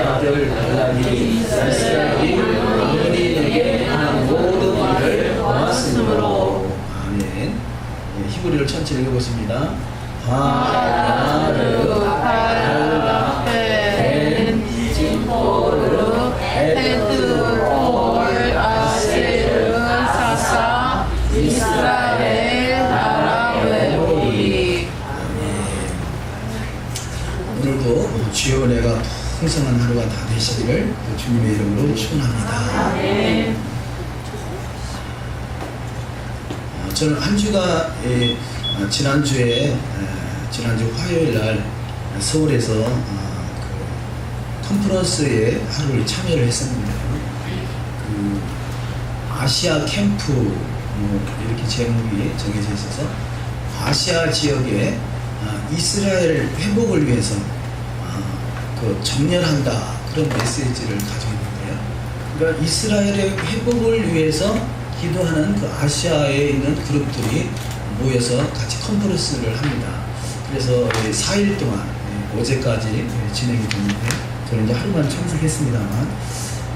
아들 갈라디 이스라엘 아버지에게 한 모든 일을 범하였으므로. 아멘. 네, 히브리를 천천히 읽어보십니다. 하르 할라펜 진포르 헤드올 아세르 사사 이스라엘 나라웨오리. 오늘도 주여 은혜가 풍성한 하루가 다 되시기를 주님의 이름으로 축원합니다. 저는 한 주가 지난주 화요일 날 서울에서 그 컨퍼런스에 하루를 참여를 했었는데요. 그 아시아 캠프 이렇게 제목이 정해져 있어서 아시아 지역에 이스라엘 회복을 위해서 그 정렬한다, 그런 메시지를 가지고 있는데요. 그러니까 이스라엘의 회복을 위해서 기도하는 그 아시아에 있는 그룹들이 모여서 같이 컨퍼런스를 합니다. 그래서 4일 동안 어제까지 진행이 됐는데 저는 이제 하루만 참석했습니다만,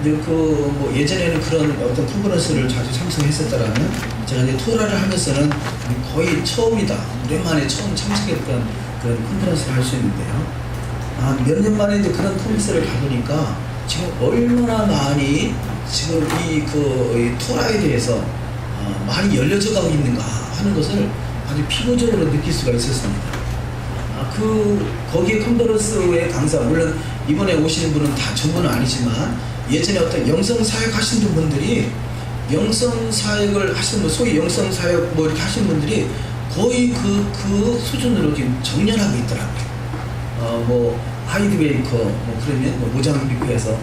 이제 뭐 예전에는 그런 어떤 컨퍼런스를 자주 참석했었다라면 제가 이제 토라를 하면서는 거의 처음이다, 오랜만에 처음 참석했던 그런 컨퍼런스를 할 수 있는데요. 몇 년 만에 이제 그런 컨퍼런스를 가보니까 지금 얼마나 많이 지금 이 토라에 대해서 많이 열려져 가고 있는가 하는 것을 아주 피부적으로 느낄 수가 있었습니다. 거기에 컨퍼런스의 강사, 물론 이번에 오시는 분은 다 전부는 아니지만 예전에 어떤 영성사역 하신 분들이 영성사역을 하시는 분, 소위 영성사역 뭐 이렇게 하신 분들이 거의 그 수준으로 지금 정렬하고 있더라고요. 뭐 하이드베이커, 뭐 그러면 뭐 모장비크에서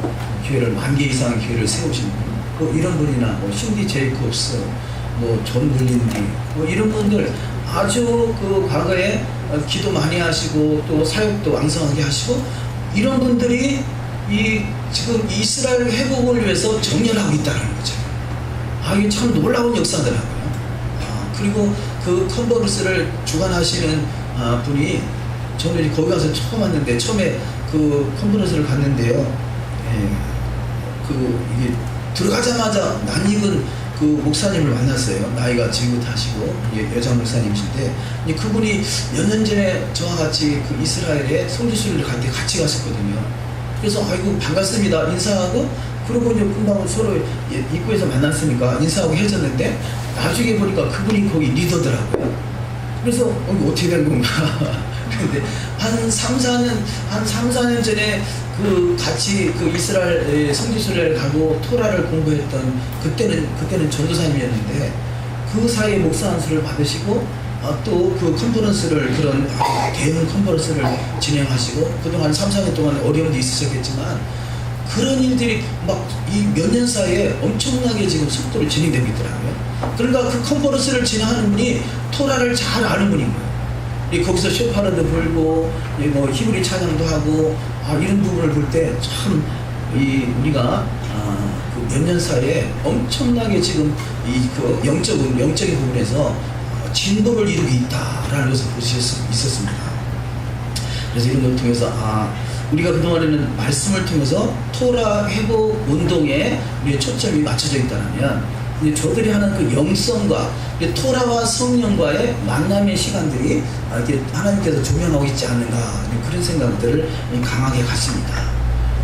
교회를 10,000개 이상의 교회를 세우신 분, 뭐 이런 분이나 뭐 신디 제이콥스, 뭐 존 블린디, 뭐 이런 분들 아주 그 과거에 기도 많이 하시고 또 사역도 왕성하게 하시고 이런 분들이 지금 이스라엘 회복을 위해서 정렬하고 있다는 거죠. 이게 참 놀라운 역사더라고요. 그리고 그 컨퍼런스를 주관하시는 분이, 저는 거기 가서 처음 왔는데, 처음에 그 컨퍼런스를 갔는데요. 이게 들어가자마자 낯익은 그 목사님을 만났어요. 나이가 지긋하시고 여자 목사님이신데, 그분이 몇 년 전에 저와 같이 그 이스라엘에 선교수를 갈 때 같이 갔었거든요. 그래서 아이고 반갑습니다 인사하고, 그러고 이제 금방 서로 입구에서 만났으니까 인사하고 헤어졌는데, 나중에 보니까 그분이 거기 리더더라고요. 그래서 이거 어떻게 된 건가. 근데 한 3, 4년 전에 같이 이스라엘 선교수를 가고 토라를 공부했던 그때는 전도사님이었는데, 그 사이에 목사 안수를 받으시고 또 그 컨퍼런스를, 그런 대형 컨퍼런스를 진행하시고, 그동안 3, 4년 동안 어려움도 있으셨겠지만 그런 일들이 막 이 몇 년 사이에 엄청나게 지금 속도로 진행되고 있더라고요. 그러니까 그 컨퍼런스를 진행하는 분이 토라를 잘 아는 분인 거예요. 거기서 쇼파르도 불고 뭐 히브리 찬양도 하고 이런 부분을 볼 때 참 우리가 그 몇 년 사이에 엄청나게 지금 그 영적인 부분에서 진보를 이루고 있다라는 것을 볼 수 있었습니다. 그래서 이런 걸 통해서 우리가 그동안에는 말씀을 통해서 토라 회복 운동에 우리의 초점이 맞춰져 있다면, 저들이 하는 그 영성과 토라와 성령과의 만남의 시간들이 이렇게 하나님께서 조명하고 있지 않는가, 그런 생각들을 강하게 갖습니다.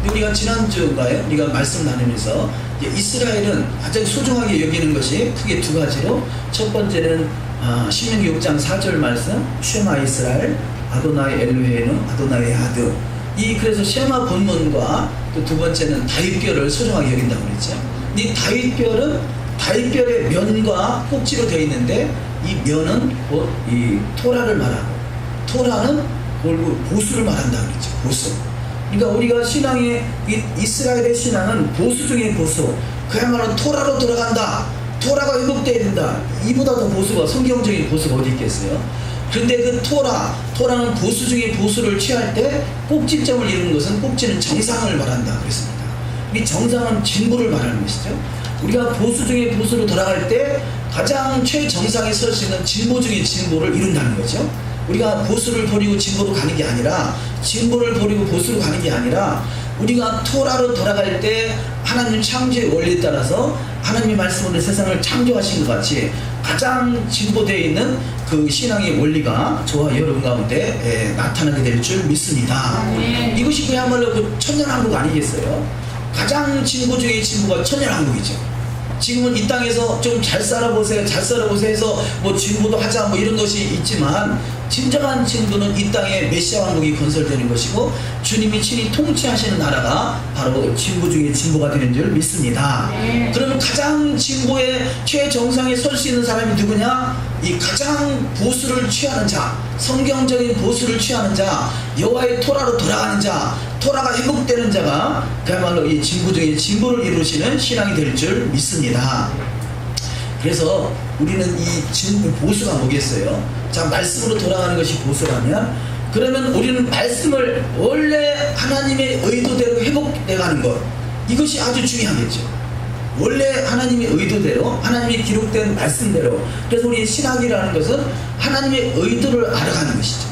우리가 지난주인가요? 우리가 말씀 나누면서 이스라엘은 가장 소중하게 여기는 것이 크게 두 가지로, 첫 번째는 신명기 6장 4절 말씀, 쉐마 이스라엘 아도나이 엘로헤inu 아도나이 아드. 그래서 쉐마 본문과 또 두 번째는 다윗별을 소중하게 여긴다고 그랬죠. 이 다윗별의 면과 꼭지로 되어 있는데, 이 면은 곧 이 토라를 말하고, 토라는 보수를 말한다 그랬죠. 보수. 그러니까 우리가 이스라엘의 신앙은 보수 중에 보수, 그야말로 토라로 들어간다, 토라가 회복돼야 된다, 이보다 더 보수가, 성경적인 보수가 어디 있겠어요? 그런데 그 토라는 보수 중에 보수를 취할 때 꼭지점을 이루는 것은, 꼭지는 정상을 말한다 그랬습니다. 이 정상은 진보를 말하는 것이죠. 우리가 보수 중에 보수로 돌아갈 때 가장 최정상에 설 수 있는 진보 중에 진보를 이룬다는 거죠. 우리가 보수를 버리고 진보로 가는 게 아니라, 진보를 버리고 보수로 가는 게 아니라, 우리가 토라로 돌아갈 때 하나님 창조의 원리에 따라서 하나님의 말씀으로 세상을 창조하신 것 같이 가장 진보되어 있는 그 신앙의 원리가 저와 여러분 가운데 나타나게 될 줄 믿습니다. 이것이 그야말로 그 천년왕국 아니겠어요? 가장 진보 중의 진보가 천년왕국이죠. 지금은 이 땅에서 좀 잘 살아보세요, 잘 살아보세요 해서 뭐 진보도 하자 뭐 이런 것이 있지만, 진정한 진보는 이 땅에 메시아 왕국이 건설되는 것이고 주님이 친히 통치하시는 나라가 바로 진보 중에 진보가 되는 줄 믿습니다. 그러면 가장 진보의 최정상에 설 수 있는 사람이 누구냐? 이 가장 보수를 취하는 자, 성경적인 보수를 취하는 자, 여호와의 토라로 돌아가는 자, 토라가 회복되는 자가 그야말로 이 진보 중에 진보를 이루시는 신앙이 될 줄 믿습니다. 그래서 우리는 이 진보 보수가 뭐겠어요? 자, 말씀으로 돌아가는 것이 보수라면, 그러면 우리는 말씀을 원래 하나님의 의도대로 회복돼 가는 것, 이것이 아주 중요하겠죠. 원래 하나님의 의도대로, 하나님의 기록된 말씀대로. 그래서 우리 신학이라는 것은 하나님의 의도를 알아가는 것이죠.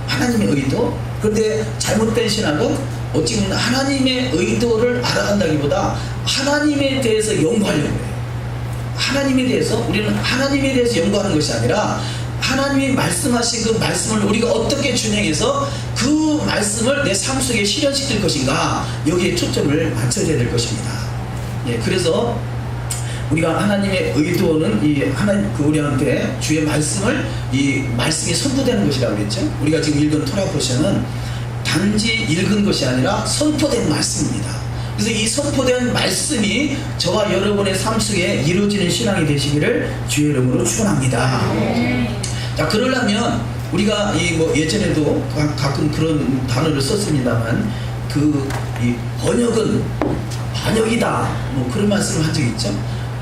하나님의 의도. 그런데 잘못된 신학은 어찌 보면 하나님의 의도를 알아간다기보다 하나님에 대해서 연구하려고 해요. 하나님에 대해서, 우리는 하나님에 대해서 연구하는 것이 아니라 하나님이 말씀하신 그 말씀을 우리가 어떻게 준행해서 그 말씀을 내 삶 속에 실현시킬 것인가, 여기에 초점을 맞춰야 될 것입니다. 예, 그래서 우리가 하나님의 의도는 이 하나님 그 우리한테 주의 말씀을, 이 말씀이 선포되는 것이라고 그랬죠. 우리가 지금 읽은 토라 포션은 단지 읽은 것이 아니라 선포된 말씀입니다. 그래서 이 선포된 말씀이 저와 여러분의 삶 속에 이루어지는 신앙이 되시기를 주의 이름으로 축원합니다. 자, 그러려면 우리가 이 뭐 예전에도 가끔 그런 단어를 썼습니다만, 그 이 번역은 반역이다, 뭐 그런 말씀을 한 적이 있죠.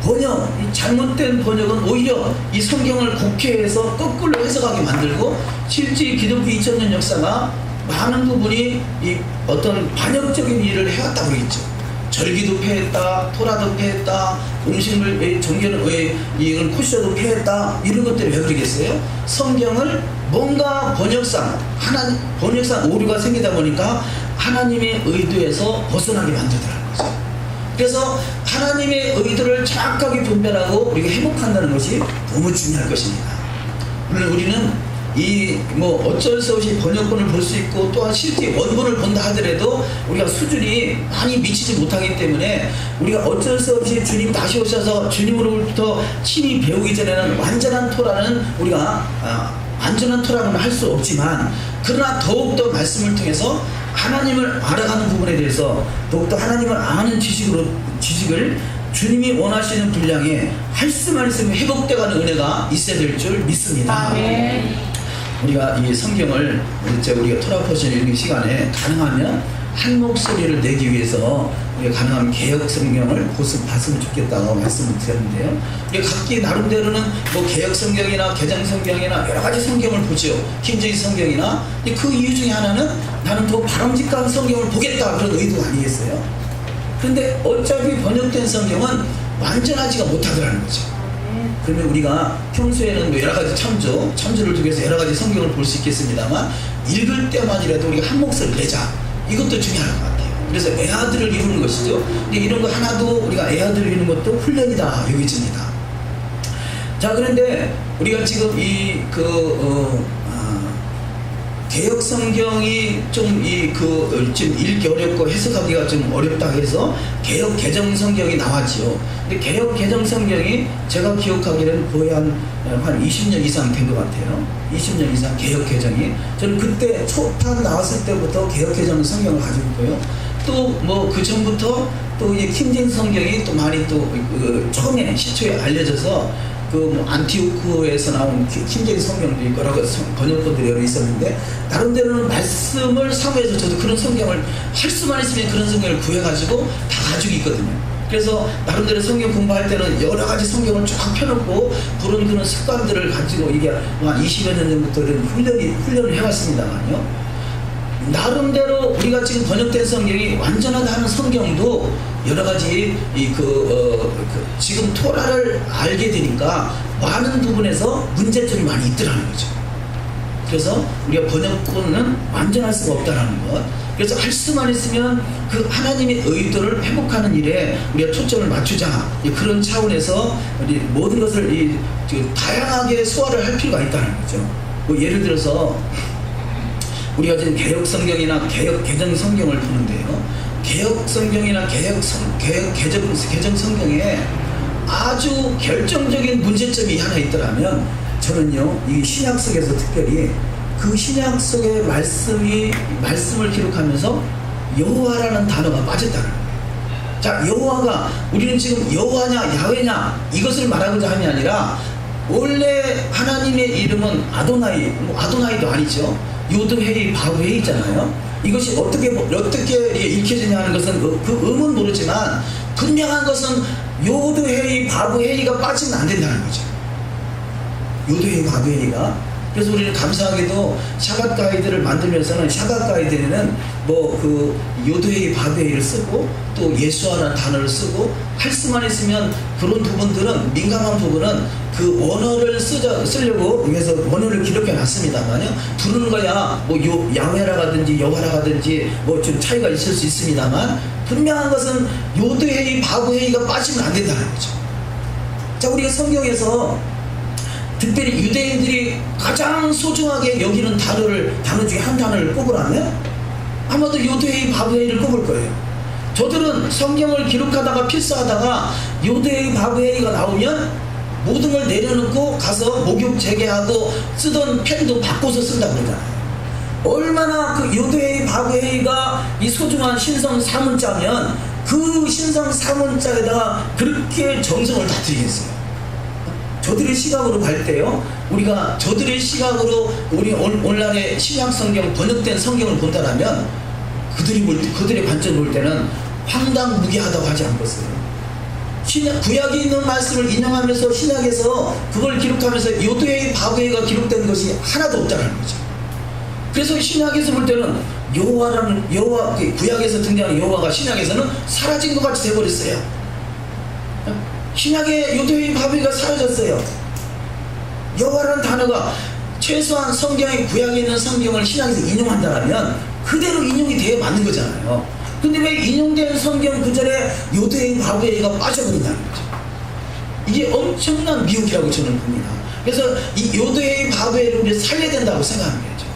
번역, 이 잘못된 번역은 오히려 이 성경을 곡해해서 거꾸로 해석하게 만들고, 실제 기독교 2000년 역사가 많은 부분이 이 어떤 반역적인 일을 해왔다고 그러겠죠. 절기도 폐했다, 토라도 폐했다, 음식을 종교는 이걸 쿠셔도 폐했다, 이런 것들이 왜 그러겠어요? 성경을 뭔가 번역상 오류가 생기다 보니까 하나님의 의도에서 벗어나게 만들더라는 거죠. 그래서 하나님의 의도를 정확하게 분별하고 우리가 회복한다는 것이 너무 중요할 것입니다. 물론 우리는 이 뭐 어쩔 수 없이 번역본을 볼 수 있고, 또한 실제 원본을 본다 하더라도 우리가 수준이 많이 미치지 못하기 때문에 우리가 어쩔 수 없이 주님 다시 오셔서 주님으로부터 친히 배우기 전에는 완전한 토라는 우리가 완전한 토라고는 할 수 없지만, 그러나 더욱더 말씀을 통해서 하나님을 알아가는 부분에 대해서 더욱더 하나님을 아는 지식을 주님이 원하시는 분량에 할 수만 있으면 회복돼가는 은혜가 있어야 될 줄 믿습니다. 우리가 이 성경을 우리가 토라 포션 읽는 시간에 가능하면 한 목소리를 내기 위해서 우리가 가능하면 개혁 성경을 봤으면 좋겠다고 말씀을 드렸는데요. 우리가 각기 나름대로는 뭐 개혁 성경이나 개정 성경이나 여러 가지 성경을 보죠. 킹제임스 성경이나. 그 이유 중에 하나는 나는 더 바람직한 성경을 보겠다, 그런 의도가 아니겠어요? 그런데 어차피 번역된 성경은 완전하지가 못하더라는 거죠. 그러면 우리가 평소에는 뭐 여러 가지 참조를 통해서 여러 가지 성경을 볼 수 있겠습니다만, 읽을 때만이라도 우리가 한 목소리를 내자, 이것도 중요할 것 같아요. 그래서 애아들을 이루는 것이죠. 근데 이런 거 하나도 우리가 애아들을 이루는 것도 훈련이다 여겨집니다. 자, 그런데 우리가 지금 개혁 성경이 좀 지금 읽기 어렵고 해석하기가 좀 어렵다 해서 개혁 개정 성경이 나왔지요. 근데 개혁 개정 성경이 제가 기억하기에는 거의 한 20년 이상 된 것 같아요. 20년 이상 개혁 개정이. 저는 그때 초판 나왔을 때부터 개혁 개정 성경을 가지고 있고요. 또 뭐 그 전부터 또 이 킹제임스 성경이 또 많이 또 처음에 시초에 알려져서 뭐 안티오크에서 나온 킹제임스 성경도 있고 여러 번역본들이 여러 있었는데, 나름대로는 말씀을 사모해서 저도 그런 성경을 할 수만 있으면 그런 성경을 구해가지고 다 가지고 있거든요. 그래서 나름대로 성경 공부할 때는 여러 가지 성경을 쫙 펴놓고 그런 습관들을 가지고 이게 한 20여 년 전부터 훈련을 해왔습니다만요. 나름대로 우리가 지금 번역된 성경이 완전하다는 성경도 여러 가지 지금 토라를 알게 되니까 많은 부분에서 문제점이 많이 있더라는 거죠. 그래서 우리가 번역본은 완전할 수가 없다는 것, 그래서 할 수만 있으면 그 하나님의 의도를 회복하는 일에 우리가 초점을 맞추자. 그런 차원에서 우리 모든 것을 다양하게 소화를 할 필요가 있다는 거죠. 뭐 예를 들어서 우리가 지금 개혁 성경이나 개정 성경을 보는데요. 개혁 성경이나 개정 성경에 아주 결정적인 문제점이 하나 있더라면 저는요, 이 신약 속에서 특별히 그 신약 속의 말씀을 기록하면서 여호와라는 단어가 빠졌다는 거예요. 자, 여호와가 우리는 지금 여호와냐 야훼냐 이것을 말하고자 함이 아니라 원래 하나님의 이름은 아도나이, 아도나이도 아니죠. 요드헤이 바브헤이잖아요. 이것이 어떻게 읽혀지냐 하는 것은 그 음은 모르지만 분명한 것은 요드헤이 바브헤이가 빠지면 안 된다는 거죠. 요드헤이 바브헤이가. 그래서 우리는 감사하게도 샤갓 가이드를 만들면서는 샤갓 가이드에는 뭐 그 요드헤이 바브헤이를 쓰고 또 예수와라는 단어를 쓰고 할 수만 있으면 그런 부분들은 민감한 부분은 그 원어를 쓰려고 위해서 원어를 기록해 놨습니다만요. 부르는 거야 뭐 야훼라든지 여호와라든지 뭐 좀 차이가 있을 수 있습니다만 분명한 것은 요드헤이 바브헤이가 빠지면 안 된다는 거죠. 자, 우리가 성경에서 특별히 유대인들이 가장 소중하게 여기는 단어 중에 한 단어를 꼽으라면 아마도 요드헤이 바브헤이를 꼽을 거예요. 저들은 성경을 기록하다가 필사하다가 요드헤이 바브헤이가 나오면 모든 걸 내려놓고 가서 목욕 재개하고 쓰던 펜도 바꿔서 쓴다고 그러잖아요. 얼마나 그 요드헤이 바브헤이가 이 소중한 신성 사문자면 그 신성 사문자에다가 그렇게 정성을 다 들이겠어요. 저들의 시각으로 갈 때요, 우리가 저들의 시각으로 우리 오늘날의 신약 성경 번역된 성경을 본다라면 그들의 관점을 볼 때는 황당무계하다고 하지 않겠어요. 구약에 있는 말씀을 인용하면서 신약에서 그걸 기록하면서 요드헤이 바브헤이가 기록된 것이 하나도 없다는 거죠. 그래서 신약에서 볼 때는 여호와 구약에서 등장하는 여호와가 신약에서는 사라진 것 같이 돼버렸어요. 신약의 요드헤이 바브헤이가 사라졌어요. 여호와라는 단어가 최소한 성경의 구약에 있는 성경을 신약에서 인용한다면 그대로 인용이 되어 맞는 거잖아요. 근데 왜 인용된 성경 구절에 요드헤이 바브헤이가 빠져버린다는 거죠. 이게 엄청난 미혹이라고 저는 봅니다. 그래서 이 요드헤이 바브헤이를 우리 살려야 된다고 생각하는 거죠.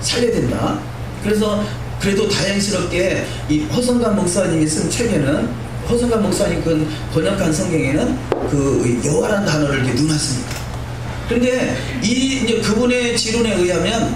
살려야 된다. 그래서 그래도 다행스럽게 이 허성관 목사님이 쓴 책에는 허성관 목사님 그 번역한 성경에는 그 여호와라는 단어를 이렇게 넣어놨습니다. 그런데 이제 그분의 지론에 의하면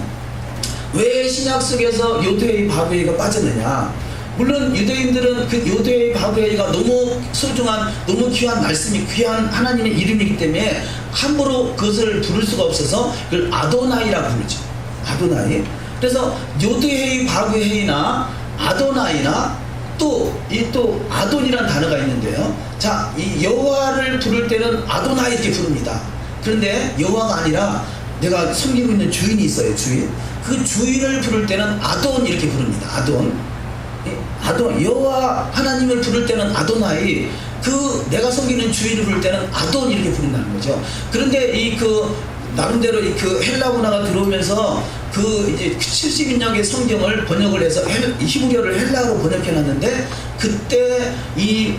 왜 신약 속에서 요드헤이 바브헤이가 빠졌느냐? 물론 유대인들은 그 요드헤이 바브헤이가 너무 소중한, 너무 귀한 말씀이, 귀한 하나님의 이름이기 때문에 함부로 그것을 부를 수가 없어서 그걸 아도나이라고 부르죠. 아도나이. 그래서 요드헤이 바브헤이나 아도나이나 또 아돈이라는 단어가 있는데요. 자, 이 여호와를 부를 때는 아도나이 이렇게 부릅니다. 그런데 여호와가 아니라 내가 섬기고 있는 주인이 있어요. 주인. 그 주인을 부를 때는 아돈 이렇게 부릅니다. 아돈. 여호와 하나님을 부를 때는 아도나이, 그 내가 섬기는 주인을 부를 때는 아돈 이렇게 부른다는 거죠. 그런데 나름대로 그 헬라 문화가 들어오면서 이제 70인역의 성경을 번역을 해서 히브리어를 헬라어로 번역해놨는데 그때 이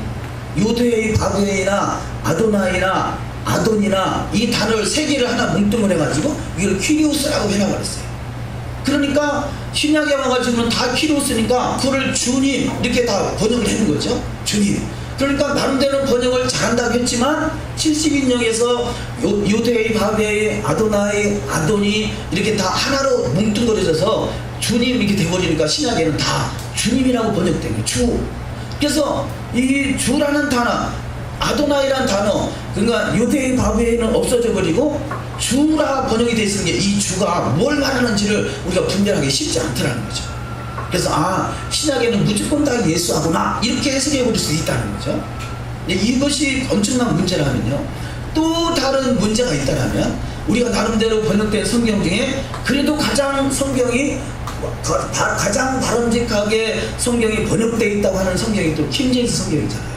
요드헤이 바브헤이나 아도나이나 아돈이나 이 단어를 세 개를 하나 뭉뚱을 해가지고 이걸 퀴리오스라고 해놔버렸어요. 그러니까 신약에 와가지고는 다 퀴리오스니까 그거를 주님 이렇게 다 번역을 해놓은 거죠. 주님. 그러니까 나름대로 번역을 잘한다고 했지만 70인역에서 요드헤이 바브헤이 아도나이 아도니 이렇게 다 하나로 뭉뚱거려져서 주님 이렇게 돼버리니까 신약에는 다 주님이라고 번역된 거예요. 주. 그래서 이 주라는 단어, 아도나이라는 단어, 그러니까 요드헤이 바브헤이는 없어져 버리고 주라 번역이 되어 있는 게 이 주가 뭘 말하는지를 우리가 분별하기 쉽지 않더라는 거죠. 그래서 신약에는 무조건 다 예수하구나 이렇게 해석해 버릴 수 있다는 거죠. 이것이 엄청난 문제라면요, 또 다른 문제가 있다면 우리가 나름대로 번역된 성경 중에 그래도 가장 바람직하게 성경이 번역되어 있다고 하는 성경이 또 킹제임스 성경이잖아요.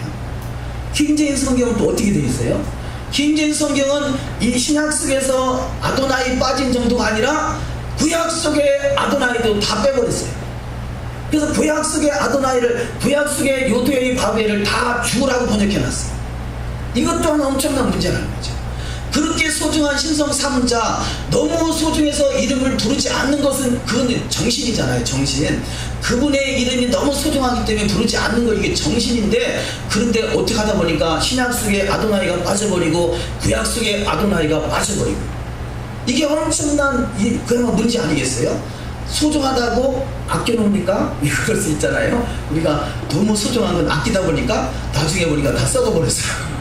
킹제임스 성경은 또 어떻게 되어 있어요? 킹제임스 성경은 이 신약 속에서 아도나이 빠진 정도가 아니라 구약 속에 아도나이도 다 빼버렸어요. 그래서 구약 속의 아도나이를, 구약 속의 요드웨이 바벨을 다 주라고 번역해놨어요. 이것 또한 엄청난 문제라는 거죠. 그렇게 소중한 신성 삼자, 너무 소중해서 이름을 부르지 않는 것은 그건 정신이잖아요. 정신. 그분의 이름이 너무 소중하기 때문에 부르지 않는 거, 이게 정신인데, 그런데 어떻게 하다 보니까 신약 속의 아도나이가 빠져버리고 구약 속의 아도나이가 빠져버리고, 이게 엄청난 그런 문제 아니겠어요? 소중하다고 아껴놓으니까 그럴 수 있잖아요. 우리가 너무 소중한 건 아끼다 보니까 나중에 보니까 다 썩어버렸어요.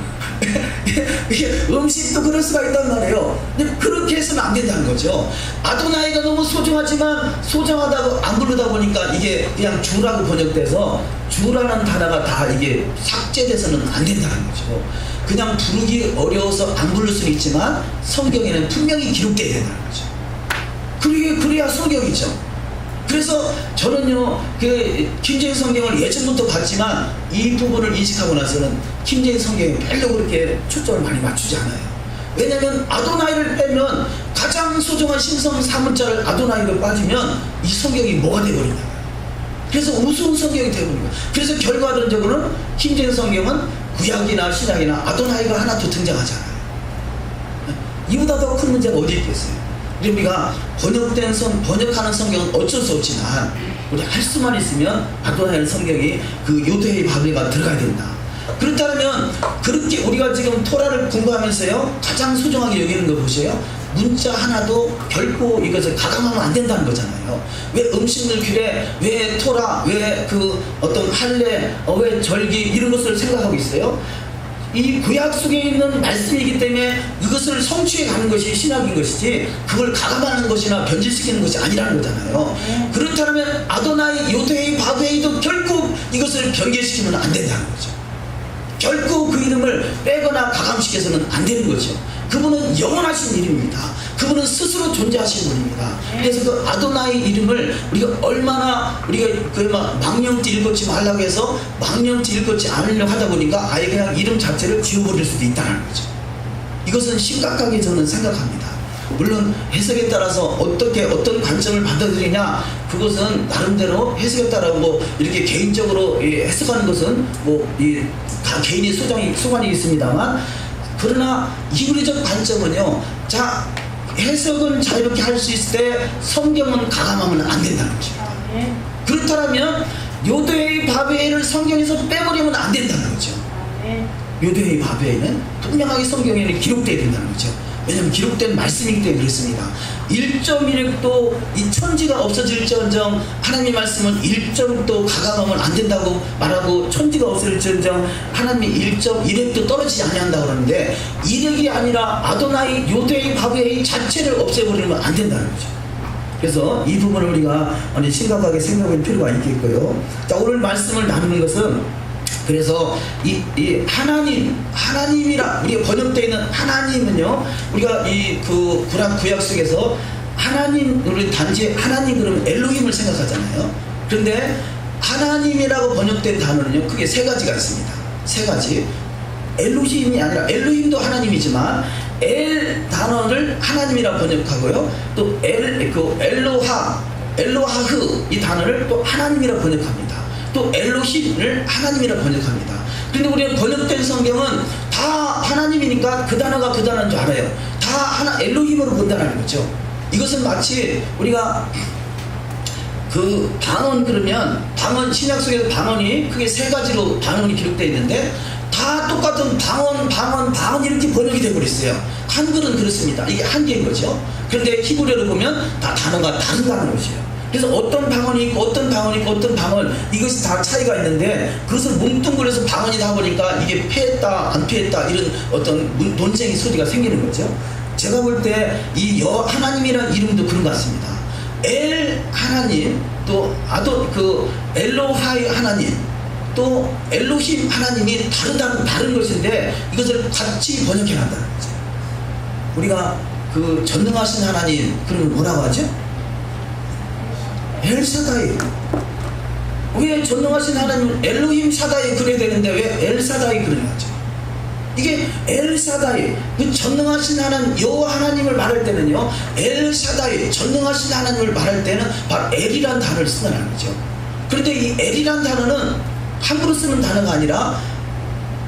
이게 음식도 그럴 수가 있단 말이에요. 근데 그렇게 해서는 안 된다는 거죠. 아도나이가 너무 소중하지만 소중하다고 안 부르다 보니까 이게 그냥 주라고 번역돼서 주라는 단어가 다 이게 삭제돼서는 안 된다는 거죠. 그냥 부르기 어려워서 안 부를 수는 있지만 성경에는 분명히 기록돼야 된다는 거죠. 그래야 성경이죠. 그래서 저는요, 그 킹제임스 성경을 예전부터 봤지만 이 부분을 인식하고 나서는 킹제임스 성경에 별로 그렇게 초점을 많이 맞추지 않아요. 왜냐면 아도나이를 빼면, 가장 소중한 신성 사문자를 아도나이로 빠지면 이 성경이 뭐가 되어버린다. 그래서 우스운 성경이 되어버린 거예요. 그래서 결과론적으로는 킹제임스 성경은 구약이나 신약이나 아도나이가 하나도 등장하잖아요. 이보다 더 큰 문제가 어디 있겠어요? 우리가 번역하는 성경은 어쩔 수 없지만 우리 할 수만 있으면 아도나이 성경이 그 요드웨이 바벨가 들어가야 된다. 그렇다면 그렇게 우리가 지금 토라를 공부하면서요, 가장 소중하게 여기는 거 보세요. 문자 하나도 결코 이것을 가감하면 안 된다는 거잖아요. 왜 음식물 규례, 왜 토라, 왜 그 어떤 할례, 왜 절기, 이런 것을 생각하고 있어요? 이 구약 속에 있는 말씀이기 때문에 이것을 성취해 가는 것이 신약인 것이지, 그걸 가감하는 것이나 변질시키는 것이 아니라는 거잖아요. 그렇다면 아도나이, 요드웨이, 바벨도 결코 이것을 변개시키면 안 된다는 거죠. 결코 그 이름을 빼거나 가감시켜서는 안 되는 거죠. 그분은 영원하신 이름입니다. 그분은 스스로 존재하신 분입니다. 그래서 그 아도나이 이름을 우리가 얼마나 우리가 망령티 읽었지 말라고 해서 망령티 읽었지 않으려고 하다 보니까 아예 그냥 이름 자체를 지워버릴 수도 있다는 거죠. 이것은 심각하게 저는 생각합니다. 물론 해석에 따라서 어떤 관점을 받아들이냐, 그것은 나름대로 해석에 따라 이렇게 개인적으로 해석하는 것은 다 개인의 소관이 있습니다만, 그러나 히브리적 관점은요, 자, 해석은 자유롭게 할 수 있을 때 성경은 가감하면 안 된다는 것입니다. 그렇다면 요드웨이 바벨을 성경에서 빼버리면 안 된다는 거죠. 요드웨이 바벨은 분명하게 성경에는 기록되어야 된다는 거죠. 왜냐하면 기록된 말씀이기 때문에 그렇습니다. 1.1획도 이 천지가 없어질지언정 하나님의 말씀은 1점도 가감하면 안 된다고 말하고, 천지가 없어질지언정 하나님이 1.1획도 떨어지지 아니한다고 그러는데, 1획이 아니라 아도나이, 요드웨이, 바벨 자체를 없애버리면 안 된다는 거죠. 그래서 이 부분을 우리가 심각하게 생각할 필요가 있겠고요. 자, 오늘 말씀을 나누는 것은, 그래서 이 하나님이라 우리가 번역되어 있는 하나님은요, 우리가 그 구약 속에서 하나님을 단지 하나님 그러면 엘로힘을 생각하잖아요. 그런데 하나님이라고 번역된 단어는요, 크게 세 가지가 있습니다. 세 가지. 엘로힘이 아니라, 엘로힘도 하나님이지만 엘 단어를 하나님이라고 번역하고요, 또 엘로하흐 이 단어를 또 하나님이라고 번역합니다. 또 엘로힘을 하나님이라고 번역합니다. 그런데 우리가 번역된 성경은 다 하나님이니까 그 단어가 그 단어인 줄 알아요. 다 엘로힘으로 본다는 거죠. 이것은 마치 우리가 그 방언, 그러면 방언, 신약 속에서 방언이 크게 세 가지로 방언이 기록되어 있는데, 다 똑같은 방언 이렇게 번역이 되어버렸어요. 한글은 그렇습니다. 이게 한계인 거죠. 그런데 히브리어를 보면 다 단어가 다르다는 것이에요. 그래서 어떤 방언이 있고 어떤 방언이 있고 어떤 방언, 이것이 다 차이가 있는데, 그것을 뭉뚱그려서 방언이다 보니까 이게 피했다 안 피했다 이런 어떤 논쟁의 소리가 생기는 거죠. 제가 볼 때 이 하나님이라는 이름도 그런 것 같습니다. 엘 하나님, 또 엘로하이 하나님, 또 엘로힘 하나님이 다른 것인데, 이것을 같이 번역해 놨다는 거죠. 우리가 그 전능하신 하나님, 그러면 뭐라고 하죠? 엘사다이. 왜 전능하신 하나님은 엘로힘 샤다이 그래야 되는데 왜 엘사다이 그러냐죠. 이게 엘사다이, 그 전능하신 하나님, 여호와 하나님을 말할 때는요, 엘사다이, 전능하신 하나님을 말할 때는 바로 엘이라는 단어를 쓴다는 거죠. 그런데 이 엘이란 단어는 함부로 쓰는 단어가 아니라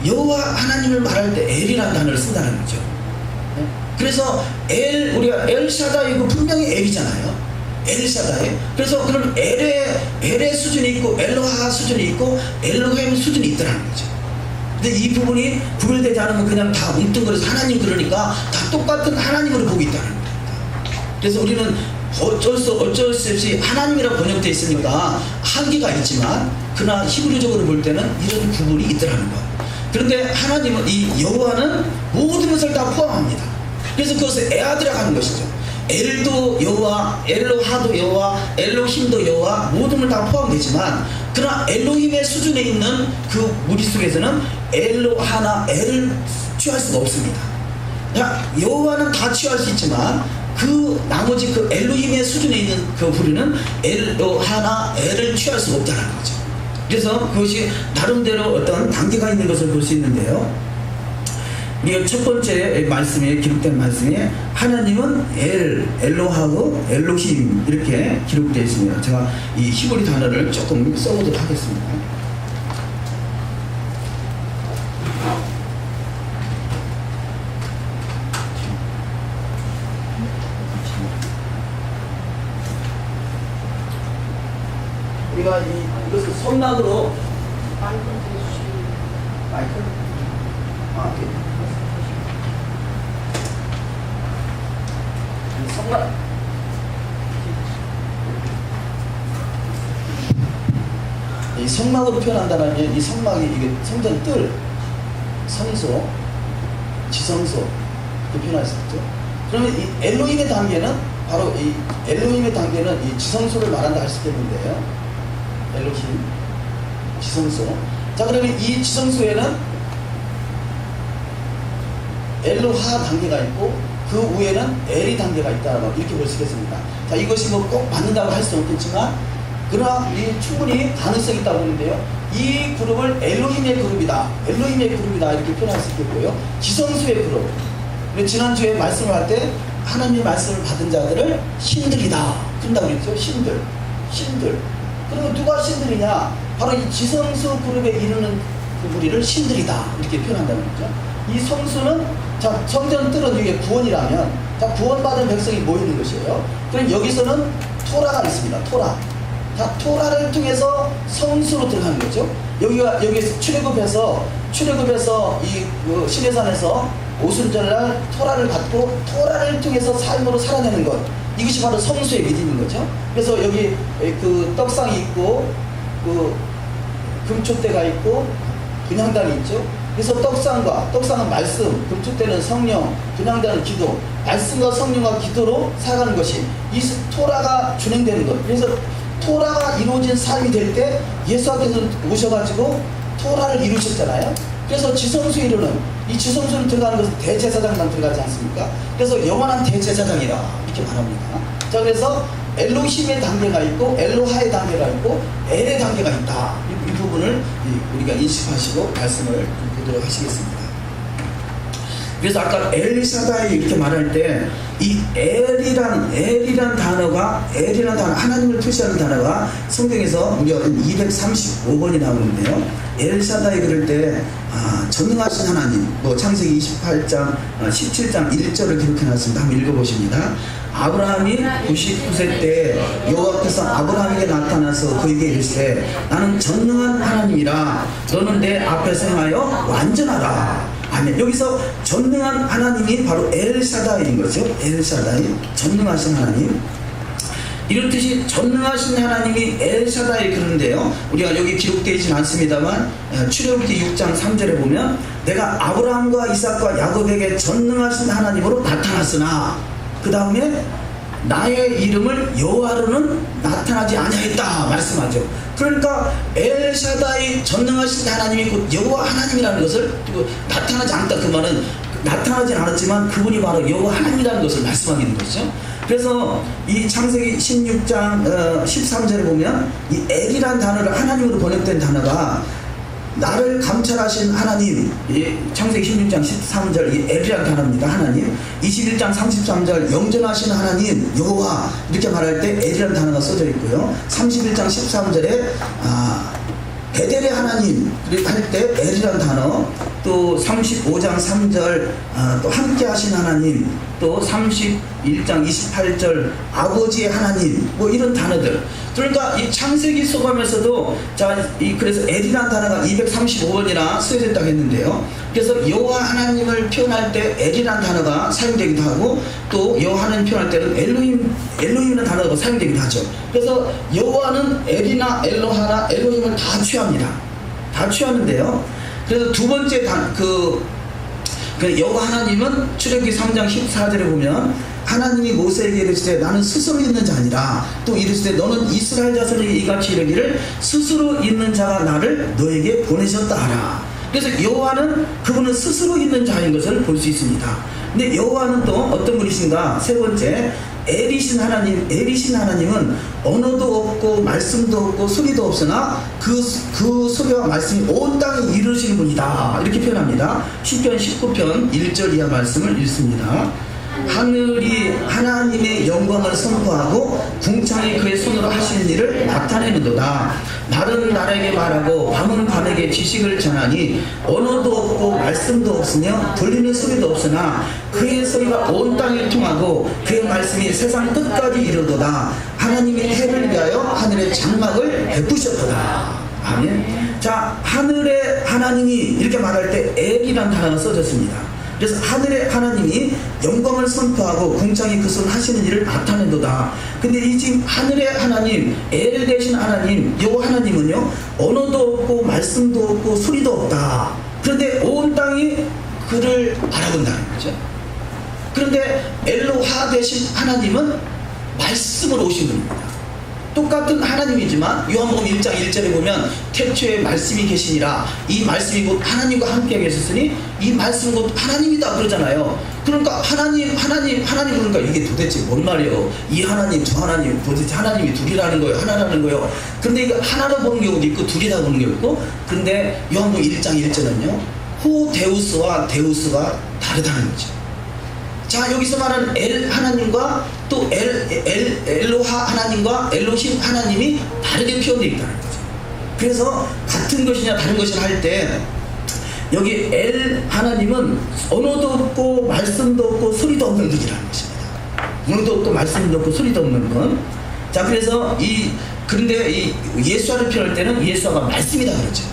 여호와 하나님을 말할 때 엘이란 단어를 쓴다는 거죠. 그래서 우리가 엘샤다이 분명히 엘이잖아요. 엘샤다이. 그래서 그런 엘의 수준이 있고 엘로하 수준이 있고 엘로햄 수준이 있다는 거죠. 근데 이 부분이 구별되지 않으면 그냥 다 뭉뚱그려서 하나님 그러니까 다 똑같은 하나님으로 보고 있다는 겁니다. 그래서 우리는 어쩔 수 없이 하나님이라고 번역되어 있으니까 한계가 있지만 그러나 히브리적으로 볼 때는 이런 구분이 있더라는 거예요. 그런데 하나님은 이 여호와는 모든 것을 다 포함합니다. 그래서 그것을 에아드라고 하는 것이죠. 엘도 여호와, 엘로하도 여호와, 엘로힘도 여호와, 모든 걸 다 포함되지만 그러나 엘로힘의 수준에 있는 그 무리 속에서는 엘로하나 엘을 취할 수가 없습니다. 여호와는 다 취할 수 있지만 그 나머지 그 엘로힘의 수준에 있는 그 무리는 엘로하나 엘을 취할 수가 없다는 거죠. 그래서 그것이 나름대로 어떤 단계가 있는 것을 볼 수 있는데요. 우리가 첫 번째 말씀에 기록된 말씀에 하나님은 엘로하고 엘로힘 이렇게 기록되어 있습니다. 제가 이 히브리 단어를 조금 써보도록 하겠습니다. 우리가 이것을 성락으로 마이크? 성막 이 성막으로 표현한다면 이 성막이 이게 성전 뜰, 성소, 지성소 이렇게 표현할 수 있죠. 그러면 이 엘로힘의 단계는 바로 이 엘로힘의 단계는 이 지성소를 말한다 할 수 있겠는데요. 엘로힘, 지성소. 자 그러면 이 지성소에는 엘로하 단계가 있고 그 위에는 엘이 단계가 있다라고 이렇게 볼 수 있겠습니다. 자 이것이 뭐 꼭 맞는다고 할 수 없겠지만 그러나 충분히 가능성이 있다고 보는데요. 이 그룹을 엘로힘의 그룹이다, 엘로힘의 그룹이다 이렇게 표현할 수 있겠고요. 지성소의 그룹. 지난주에 말씀을 할 때 하나님의 말씀을 받은 자들을 신들이다 그런다고 그랬죠. 신들. 그러면 누가 신들이냐? 바로 이 지성소 그룹에 이르는 그 무리를 신들이다 이렇게 표현한다는 거죠. 이 성수는 자 성전 뜰은 이게 구원이라면 자 구원받은 백성이 모이는 것이에요. 그럼 여기서는 토라가 있습니다. 자 토라를 통해서 성수로 들어가는 거죠. 여기에서 출애굽해서 이 시내산에서 오순절날 토라를 받고 토라를 통해서 삶으로 살아내는 것, 이것이 바로 성수의 믿음인 거죠. 그래서 여기 그 떡상이 있고 그 금초대가 있고 분향단이 있죠. 그래서 떡상은 말씀, 금초대는 성령, 분향단은 기도, 말씀과 성령과 기도로 살아가는 것이 이 토라가 준행되는 것. 그래서 토라가 이루어진 삶이 될 때 예수께서 오셔가지고 토라를 이루셨잖아요. 그래서 지성소에 이르는 이 지성소를 들어가는 것은 대제사장만 들어가지 않습니까? 그래서 영원한 대제사장이라 이렇게 말합니다. 자 그래서 엘로힘의 단계가 있고 엘로하의 단계가 있고 엘의 단계가 있다. 이 부분을 우리가 인식하시고 말씀을 보도록 하시겠습니다. 그래서 아까 엘샤다이 이렇게 말할 때 이 엘이란 단어가 하나님을 표시하는 단어가 성경에서 무려 235번이 나오는데요. 엘샤다이 그럴 때 전능하신 하나님, 창세기 28장 17장 1절을 기록해놨습니다. 한번 읽어보십니다. 아브라함이 99세 때 여호와께서 아브라함에게 나타나서 그에게 이르시되 나는 전능한 하나님이라 너는 내 앞에서 행하여 완전하라. 아멘. 여기서 전능한 하나님이 바로 엘샤다이인 거죠. 엘샤다이, 전능하신 하나님. 이렇듯이 전능하신 하나님이 엘샤다이 그러는데요. 우리가 여기 기록되어 있지는 않습니다만 출애굽기 6장 3절에 보면 내가 아브라함과 이삭과 야곱에게 전능하신 하나님으로 나타났으나 그 다음에 나의 이름을 여호와로는 나타나지 아니하였다 말씀하죠. 그러니까 엘샤다이 전능하신 하나님이 곧 여호와 하나님이라는 것을 나타나지 않다, 그 말은 나타나진 않았지만 그분이 바로 여호와 하나님이라는 것을 말씀하는 것이죠. 그래서 이 창세기 16장 13절에 보면 이 엘이라는 단어를 하나님으로 번역된 단어가 나를 감찰하신 하나님, 창세기 16장 13절 이 엘이라는 단어입니다. 하나님. 21장 33절 영전하신 하나님 여호와 이렇게 말할 때 엘이라는 단어가 써져 있고요. 31장 13절에 베델의 하나님 할 때 엘이라는 단어, 또 35장 3절 또 함께 하신 하나님, 또 31장 28절 아버지의 하나님, 뭐 이런 단어들. 그러니까 이 창세기 소감에서도 그래서 엘이라는 단어가 235번이나 쓰여졌다고 했는데요. 그래서 여호와 하나님을 표현할 때 엘이라는 단어가 사용되기도 하고, 또 여호와 하나님 표현할 때는 엘로힘이라는 단어가 사용되기도 하죠. 그래서 여호와는 엘이나 엘로하나 엘로힘을 다 취합니다. 다 취하는데요. 그래서 두 번째 그 여호와 하나님은 출애굽기 3장 14절에 보면 하나님이 모세에게 이르시되 나는 스스로 있는 자 아니라, 또 이르시되 너는 이스라엘 자손에게 이같이 이르기를 스스로 있는 자가 나를 너에게 보내셨다 하라. 그래서 여호와는 그분은 스스로 있는 자인 것을 볼 수 있습니다. 근데 여호와는 또 어떤 분이신가? 세 번째, 엘이신 하나님. 엘이신 하나님은 언어도 없고 말씀도 없고 소리도 없으나 그 소리와 말씀이 온 땅에 이루시는 분이다, 이렇게 표현합니다. 시편 19편 1절 이하 말씀을 읽습니다. 하늘이 하나님의 영광을 선포하고 궁창이 그의 손으로 하시는 일을 나타내는도다. 날은 날에게 말하고 밤은 밤에게 지식을 전하니 언어도 없고 말씀도 없으며 들리는 소리도 없으나 그의 소리가 온 땅에 통하고 그의 말씀이 세상 끝까지 이르도다. 하나님이 해를 위하여 하늘의 장막을 베푸셨도다. 아멘. 자, 하늘의 하나님이 이렇게 말할 때 엘이라는 단어가 써졌습니다. 그래서 하늘의 하나님이 영광을 선포하고 궁창이 그 손 하시는 일을 나타낸도다. 근데 이 지금 하늘의 하나님, 엘 대신 하나님, 여호와 하나님은요, 언어도 없고 말씀도 없고 소리도 없다. 그런데 온 땅이 그를 알아본다는 거죠. 그런데 엘로하 대신 하나님은 말씀으로 오신 분입니다. 똑같은 하나님이지만 요한복음 1장 1절에 보면 태초에 말씀이 계시니라, 이 말씀이 곧 하나님과 함께 계셨으니 이 말씀은 곧 하나님이다 그러잖아요. 그러니까 하나님 그러니까 이게 도대체 뭔 말이에요? 이 하나님 저 하나님 도대체 하나님이 둘이라는 거예요, 하나라는 거예요? 근데 이거 하나로 보는 경우도 있고 둘이다 보는 경우도 있고, 근데 요한복음 1장 1절은요 호데우스와 데우스가 다르다는 거죠. 자, 여기서 말하는 엘 하나님과 또 엘로하 하나님과 엘로힘 하나님이 다르게 표현되어 있다는 거죠. 그래서 같은 것이냐 다른 것이냐 할 때 여기 엘 하나님은 언어도 없고 말씀도 없고 소리도 없는 분이라는 것입니다. 언어도 없고 말씀도 없고 소리도 없는 분. 자, 그래서 그런데 이 예수와를 표현할 때는 예수가 말씀이다 그러죠.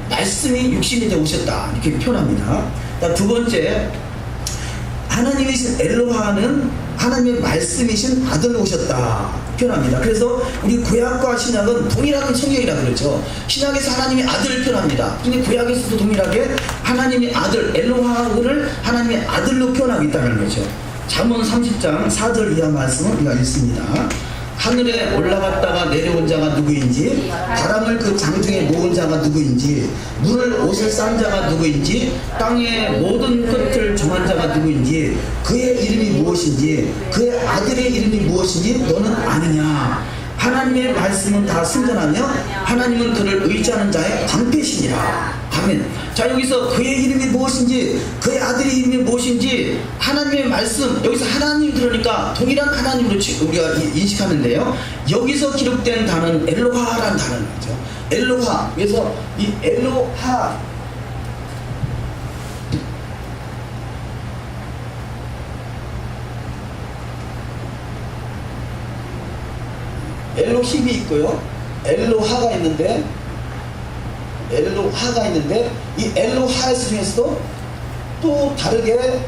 말씀이 육신이 되어 오셨다, 이렇게 표현합니다. 자, 두 번째, 하나님이신 엘로하는 하나님의 말씀이신 아들로 오셨다 표현합니다. 그래서 우리 구약과 신약은 동일한 성경이라 그러죠. 신약에서 하나님의 아들을 표현합니다. 근데 구약에서도 동일하게 하나님의 아들 엘로하를 하나님의 아들로 표현하고 있다는 거죠. 잠언 30장 4절 이하 말씀을 우리가 읽습니다. 하늘에 올라갔다가 내려온 자가 누구인지, 바람을 그 장중에 모은 자가 누구인지, 물을 옷을 싼 자가 누구인지, 땅의 모든 끝을 정한 자가 누구인지, 그의 이름이 무엇인지, 그의 아들의 이름이 무엇인지 너는 아느냐. 하나님의 말씀은 다 순전하며 하나님은 그를 의지하는 자의 방패시니라. 아멘. 자, 여기서 그의 이름이 무엇인지, 그의 아들의 이름이 무엇인지, 하나님의 말씀, 여기서 하나님 그러니까 동일한 하나님으로 우리가 인식하는데요, 여기서 기록된 단어는 엘로하라는 단어인 거죠. 엘로하. 그래서 이 엘로하, 엘로힘이 있고요, 엘로하가 있는데 이 엘로하 중에서도 또 다르게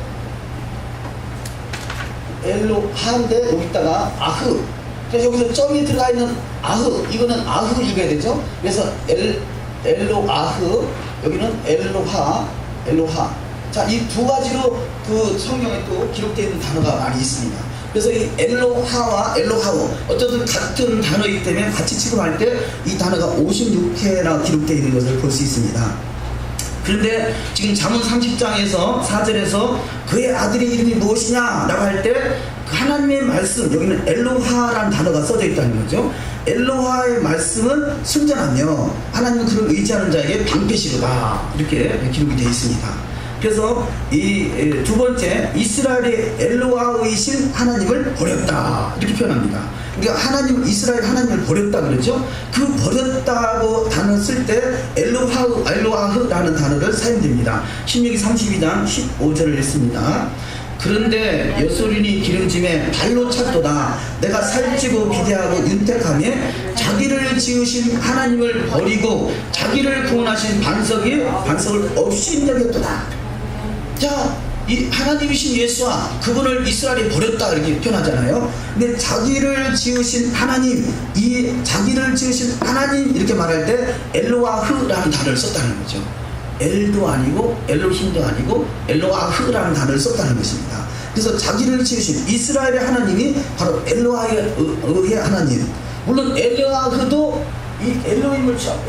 엘로하인데 여기다가 아흐, 그래서 여기서 점이 들어가 있는 아흐, 이거는 아흐 읽어야 되죠. 그래서 엘로아흐, 여기는 엘로하. 자, 이 두 가지로 그 성경에 또 기록되어 있는 단어가 많이 있습니다. 그래서 이 엘로하와 엘로하오 어쨌든 같은 단어이기 때문에 같이 취급할 때 이 단어가 56회나 기록되어 있는 것을 볼 수 있습니다. 그런데 지금 잠언 30장에서 4절에서 그의 아들의 이름이 무엇이냐 라고 할 때 그 하나님의 말씀, 여기는 엘로하라는 단어가 써져 있다는 거죠. 엘로하의 말씀은 순전하며 하나님은 그를 의지하는 자에게 방패시로다, 이렇게 기록이 되어 있습니다. 그래서 이 두 번째, 이스라엘의 엘로하이신 하나님을 버렸다, 이렇게 표현합니다. 그러니까 이스라엘 하나님을 버렸다 그러죠. 그 버렸다고 단어 쓸 때 엘로하라는 단어를 사용됩니다. 신명기 32장 15절을 읽습니다. 그런데 여소린이 기름짐에 발로 찼도다. 내가 살찌고 비대하고 윤택하며 자기를 지으신 하나님을 버리고 자기를 구원하신 반석을 없이 여겼도다. 자, 이 하나님이신 예수와 그분을 이스라엘이 버렸다, 이렇게 표현하잖아요. 근데 자기를 지으신 하나님, 이 자기를 지으신 하나님 이렇게 말할 때 엘로아흐라는 단어를 썼다는 거죠. 엘도 아니고 엘로힘도 아니고 엘로아흐라는 단어를 썼다는 것입니다. 그래서 자기를 지으신 이스라엘의 하나님이 바로 엘로아의 하나님. 물론 엘로아흐도 이 엘로힘을 취하고,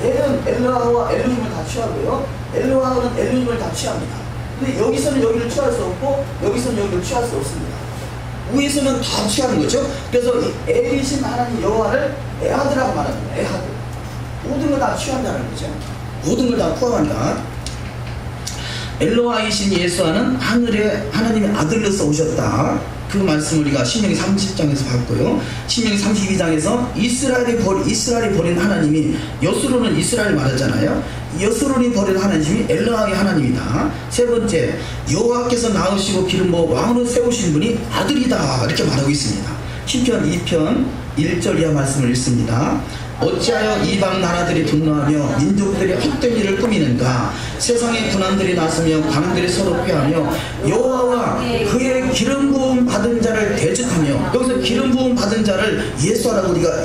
엘로아흐와 엘로힘을 다 취하고요, 엘로아흐는 엘로힘을 다 취합니다. 근데 여기서는 여기를 취할 수 없고 여기서는 여기를 취할 수 없습니다. 위에서는 다 취하는 거죠. 그래서 이 엘이신 하나님 여호와를 에하드라고 말합니다. 에하드. 모든 걸 다 취한다는 거죠. 모든 걸 다 포함한다. 엘로하이신 예수와는 하늘에 하나님의 아들로서 오셨다. 그 말씀을 우리가 신명기 30장에서 봤고요. 신명기 32장에서 이스라엘이 버린 하나님이, 여수론은 이스라엘 말하잖아요. 여수론이 버린 하나님이 엘로하의 하나님이다. 세 번째, 여호와께서 낳으시고 기름 부어 왕으로 세우신 분이 아들이다, 이렇게 말하고 있습니다. 시편 2편 1절 이하 말씀을 읽습니다. 어찌하여 이방 나라들이 분노하며 민족들이 헛된 일을 꾸미는가. 세상의 군왕들이 나서며 관원들이 서로 꾀하며 여호와와 그의 기름 부음 받은 자를 대적하며, 여기서 기름 부음 받은 자를 예수라고 우리가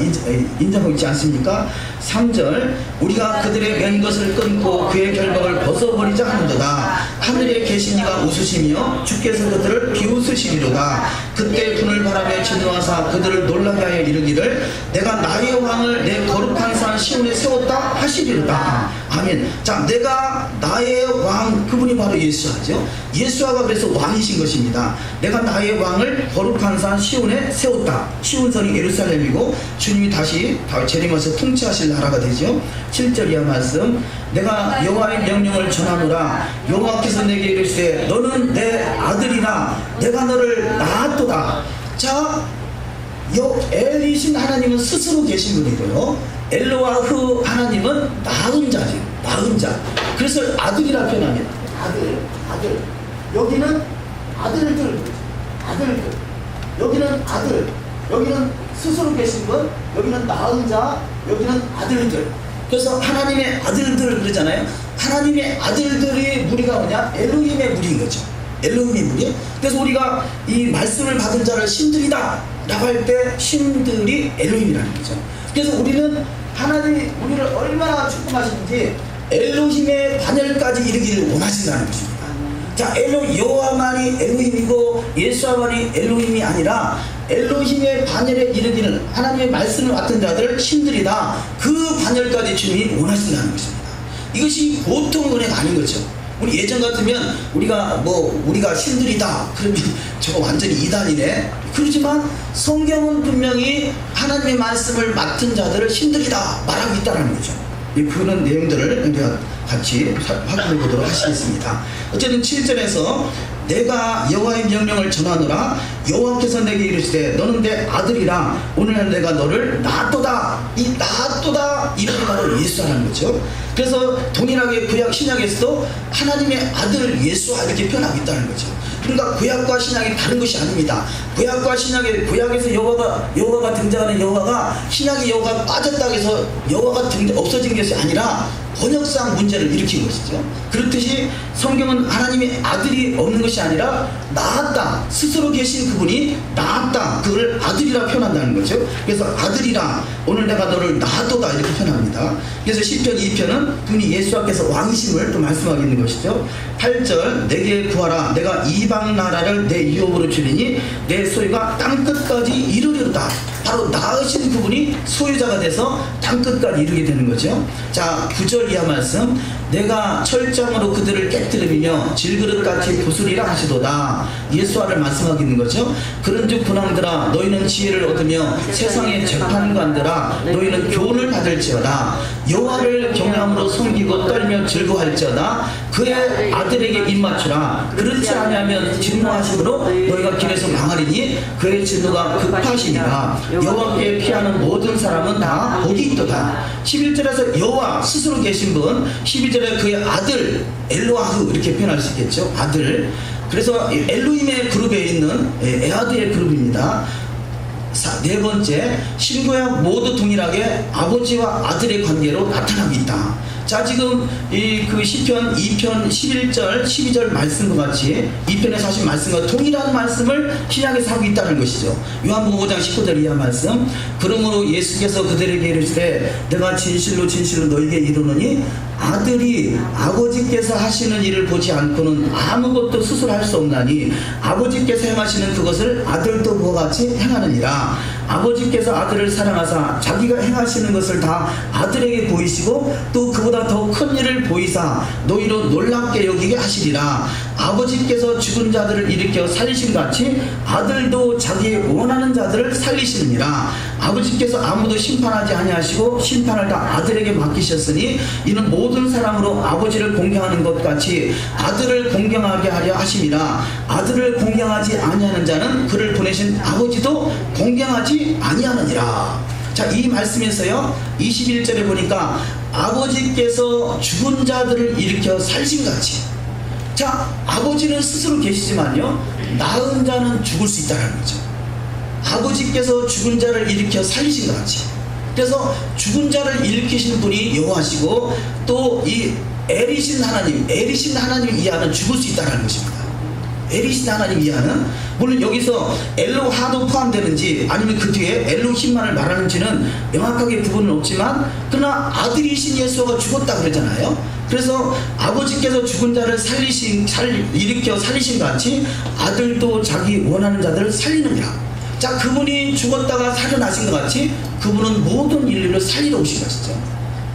인정하고 있지 않습니까? 3절, 우리가 그들의 맨 것을 끊고 그의 결박을 벗어버리자 하는도다. 하늘에 계신 이가 웃으시며 주께서 그들을 비웃으시리로다. 그때 분을 바라며 진노하사 그들을 놀라게 하여 이르기를 내가 나의 왕을 내 거룩한 산 시온에 세웠다 하시리로다. 아멘. 자, 내가 나의 왕, 그분이 바로 예수하죠. 예수아가 그래서 왕이신 것입니다. 내가 나의 왕을 거룩한 산 시온에 세웠다. 시온성이 예루살렘이고 주님이 다시 재림하셔서 통치하실 나라가 되죠. 7절 이하 말씀, 내가 여호와의 명령을 전하노라. 여호와께서 내게 이르시되 너는 내 아들이라 내가 너를 낳았도다. 자, 엘이신 하나님은 스스로 계신 분이고요, 엘로아흐 하나님은 낳은 자죠. 낳은 자. 그래서 아들이라 표현합니다. 아들. 여기는 아들들. 여기는 아들. 여기는 스스로 계신 분. 여기는 낳은 자. 여기는 아들들. 그래서 하나님의 아들들 그러잖아요. 하나님의 아들들의 무리가 뭐냐? 엘로힘의 무리인 거죠. 엘로힘의 무리. 그래서 우리가 이 말씀을 받은 자를 신들이다 라고 할 때 신들이 엘로힘이라는 거죠. 그래서 우리는 하나님이 우리를 얼마나 축복하시는지 엘로힘의 반열까지 이르기를 원하신다는 것입니다. 자, 여호와만이 엘로힘이고 예수와만이 엘로힘이 아니라 엘로힘의 반열에 이르기는 하나님의 말씀을 맡은 자들 신들이다, 그 반열까지 주님이 원하신다는 것입니다. 이것이 보통 은혜가 아닌 거죠. 우리 예전 같으면 우리가 신들이다 그러면 저거 완전히 이단이네. 그렇지만 성경은 분명히 하나님의 말씀을 맡은 자들을 신들이다 말하고 있다는 거죠. 그런 내용들을 우리가 같이 확인해 보도록 하시겠습니다. 어쨌든 7절에서 내가 여호와의 명령을 전하노라. 여호와께서 내게 이르시되 너는 내 아들이라 오늘 내가 너를 낳았도다. 이 낳았도다 이름이 바로 예수라는 거죠. 그래서 동일하게 구약 신약에서도 하나님의 아들 예수와 이렇게 표현하고 있다는 거죠. 그러니까 구약과 신약이 다른 것이 아닙니다. 구약과 신약에, 구약에서 여호와가 등장하는 여호와가 신약의 여호와가 빠졌다고 해서 여호와가 없어진 것이 아니라 번역상 문제를 일으킨 것이죠. 그렇듯이 성경은 하나님의 아들이 없는 것이 아니라 낳았다, 스스로 계신 그분이 낳았다, 그걸 아들이라 표현한다는 거죠. 그래서 아들이라 오늘 내가 너를 낳았도다 이렇게 표현합니다. 그래서 시편 2편은 그분이 예수께서 왕이심을 또 말씀하고 있는 것이죠. 8절, 내게 구하라. 내가 이방 나라를 내 유업으로 주리니 내 소유가 땅끝까지 이르리로다. 바로 낳으신 그분이 소유자가 돼서 땅끝까지 이르게 되는 거죠. 자, 9절 이하 말씀, 내가 철장으로 그들을 깨뜨리며 질그릇같이 부수리라 하시도다. 예수와를 말씀하고 있는 거죠. 그런즉 군왕들아 너희는 지혜를 얻으며 세상의 재판관들아 너희는 교훈을 받을지어다. 여호와를 경외함으로 섬기고 떨며 즐거워할지어다. 그의 아들에게 입맞추라. 그렇지 아니하면 진노하심으로 너희가 길에서 망하리니 그의 진노가 급하시니라. 여호와께 피하는 모든 사람은 다 복이 있도다. 11절에서 여호와 스스로 계신 분, 12절에 그의 아들 엘로아흐 이렇게 표현할 수 있겠죠. 아들. 그래서 엘로힘의 그룹에 있는 에아드의 그룹입니다. 네 번째, 신구약 모두 동일하게 아버지와 아들의 관계로 나타나고 있다. 자, 지금 그 시편 2편 11절 12절 말씀과 같이 2편에서 하신 말씀과 동일한 말씀을 신약에서 하고 있다는 것이죠. 요한복음 5장 19절 이하 말씀. 그러므로 예수께서 그들에게 이르시되 내가 진실로 진실로 너희에게 이르노니 아들이 아버지께서 하시는 일을 보지 않고는 아무것도 스스로 할 수 없나니 아버지께서 행하시는 그것을 아들도 그와 같이 행하느니라. 아버지께서 아들을 사랑하사 자기가 행하시는 것을 다 아들에게 보이시고 또 그보다 더 큰 일을 보이사 너희로 놀랍게 여기게 하시리라. 아버지께서 죽은 자들을 일으켜 살리신 같이 아들도 자기의 원하는 자들을 살리시느니라. 아버지께서 아무도 심판하지 아니하시고 심판을 다 아들에게 맡기셨으니 이는 모든 사람으로 아버지를 공경하는 것 같이 아들을 공경하게 하려 하심이라. 아들을 공경하지 아니하는 자는 그를 보내신 아버지도 공경하지 아니하느니라. 자, 이 말씀에서요 21절에 보니까 아버지께서 죽은 자들을 일으켜 살신같이, 자, 아버지는 스스로 계시지만요 낳은 자는 죽을 수 있다는 거죠. 아버지께서 죽은 자를 일으켜 살리신 것 같이. 그래서 죽은 자를 일으키신 분이 여호와시고 또 이 엘이신 하나님 이하는 죽을 수 있다는 것입니다. 엘이신 하나님 이하는, 물론 여기서 엘로하도 포함되는지 아니면 그 뒤에 엘로힘만을 말하는지는 명확하게 구분은 없지만 그러나 아들이신 예수가 죽었다 그러잖아요. 그래서 아버지께서 죽은 자를 일으켜 살리신 같이 아들도 자기 원하는 자들을 살리느니라. 자, 그분이 죽었다가 살아나신 것 같이 그분은 모든 인류를 살리러 오신 것이죠.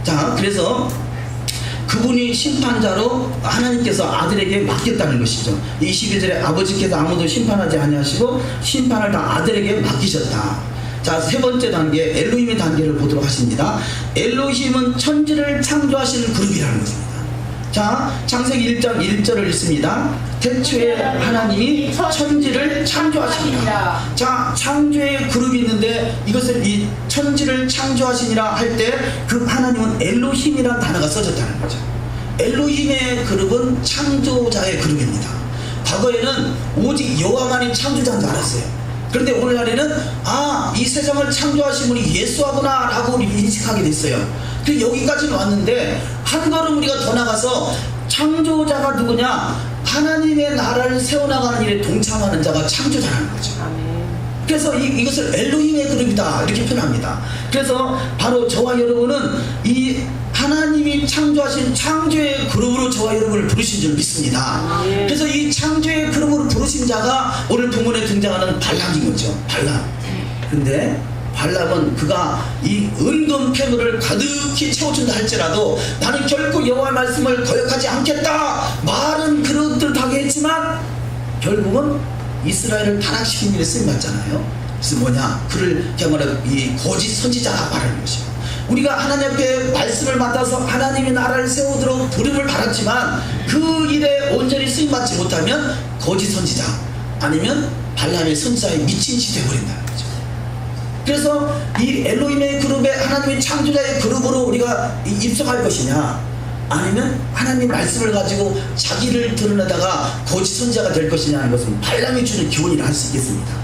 자, 그래서 그분이 심판자로 하나님께서 아들에게 맡겼다는 것이죠. 22절에 아버지께서 아무도 심판하지 아니하시고 심판을 다 아들에게 맡기셨다. 자, 세 번째 단계 엘로힘의 단계를 보도록 하십니다. 엘로힘은 천지를 창조하시는 그룹이라는 것입니다. 자, 창세기 1장 1절을 읽습니다. 태초에 하나님이 천지를 창조하시니라. 자, 창조의 그룹이 있는데 이것을 이 천지를 창조하시니라 할 때 그 하나님은 엘로힘이라는 단어가 써졌다는 거죠. 엘로힘의 그룹은 창조자의 그룹입니다. 과거에는 오직 여호와만이 창조자인 줄 알았어요. 그런데 오늘날에는 이 세상을 창조하신 분이 예수하구나 라고 인식하게 됐어요. 그 여기까지는 왔는데 한 걸음 우리가 더 나가서 창조자가 누구냐? 하나님의 나라를 세워나가는 일에 동참하는 자가 창조자라는 거죠. 그래서 이것을 엘로힘의 그룹이다 이렇게 표현합니다. 그래서 바로 저와 여러분은 이 하나님이 창조하신 창조의 그룹으로 저와 여러분을 부르신 줄 믿습니다. 그래서 이 창조의 그룹으로 부르신 자가 오늘 본문에 등장하는 발람인 거죠. 발람. 근데 발람은 그가 이 은금 패물을 가득히 채워준다 할지라도 나는 결코 여호와의 말씀을 거역하지 않겠다 말은 그렇듯하게 했지만 결국은 이스라엘을 타락시킨 일에 쓰임받잖아요. 그래서 뭐냐, 그를 그야말로 이 거짓 선지자라 말하는 것이요. 우리가 하나님 앞에 말씀을 맡아서 하나님의 나라를 세우도록 부름을 받았지만 그 일에 온전히 쓰임받지 못하면 거짓 선지자 아니면 발람의 선지자에 미친 짓이 되어버린다는 거죠. 그래서 이 엘로힘의 그룹에 하나님의 창조자의 그룹으로 우리가 입성할 것이냐, 아니면 하나님 말씀을 가지고 자기를 드러내다가 거짓 선지자가 될 것이냐 하는 것은 발람이 주는 교훈이라 할 수 있겠습니다.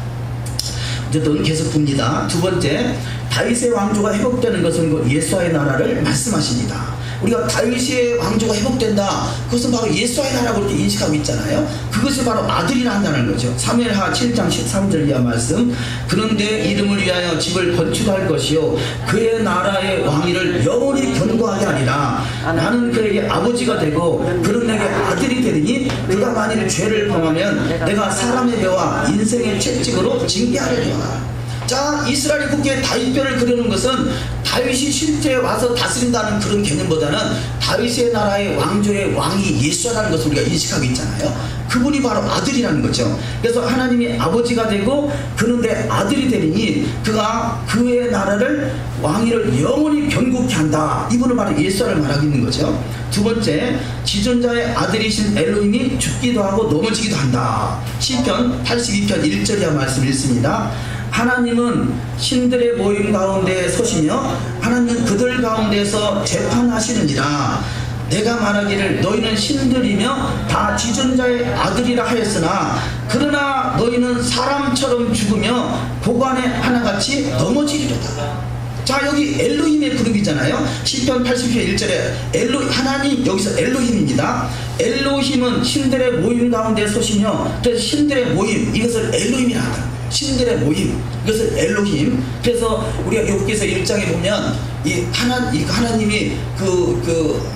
어쨌든 계속 봅니다. 두 번째, 다윗의 왕조가 회복되는 것은 예수와의 나라를 말씀하십니다. 우리가 다윗의 왕조가 회복된다, 그것은 바로 예수와의 나라고 이렇게 인식하고 있잖아요. 그것이 바로 아들이라 한다는 거죠. 사무엘하 7장 13절 이하 말씀. 그런데 이름을 위하여 집을 건축할 것이요 그의 나라의 왕위를 영원히 견고하게 하리라. 나는 그에게 아버지가 되고 그는 내게 아들이 되리니 그가 만일 죄를 범하면 내가 사람의 배와 인생의 채찍으로 징계하리라. 자, 이스라엘 국기에 다윗뼈를 그려놓은 것은 다윗이 실제 와서 다스린다는 그런 개념보다는 다윗의 나라의 왕조의 왕이 예수라는 것을 우리가 인식하고 있잖아요. 그분이 바로 아들이라는 거죠. 그래서 하나님이 아버지가 되고 그런데 아들이 되리니 그가 그의 나라를 왕위를 영원히 견고케 한다. 이분은 바로 예수를 말하고 있는 거죠. 두 번째, 지존자의 아들이신 엘로힘이 죽기도 하고 넘어지기도 한다. 시편 82편 1절 이하 말씀을 읽습니다. 하나님은 신들의 모임 가운데 서시며 하나님은 그들 가운데서 재판하시느니라. 내가 말하기를 너희는 신들이며 다 지존자의 아들이라 하였으나 그러나 너희는 사람처럼 죽으며 고관에 하나같이 넘어지리로다. 자, 여기 엘로힘의 그룹이잖아요. 시편 80편 1절에 하나님, 여기서 엘로힘입니다. 엘로힘은 신들의 모임 가운데 서시며, 그래서 신들의 모임, 이것을 엘로힘이라 한다. 신들의 모임, 이것을 엘로힘. 그래서 우리가 여기서 1장에 보면 하나님이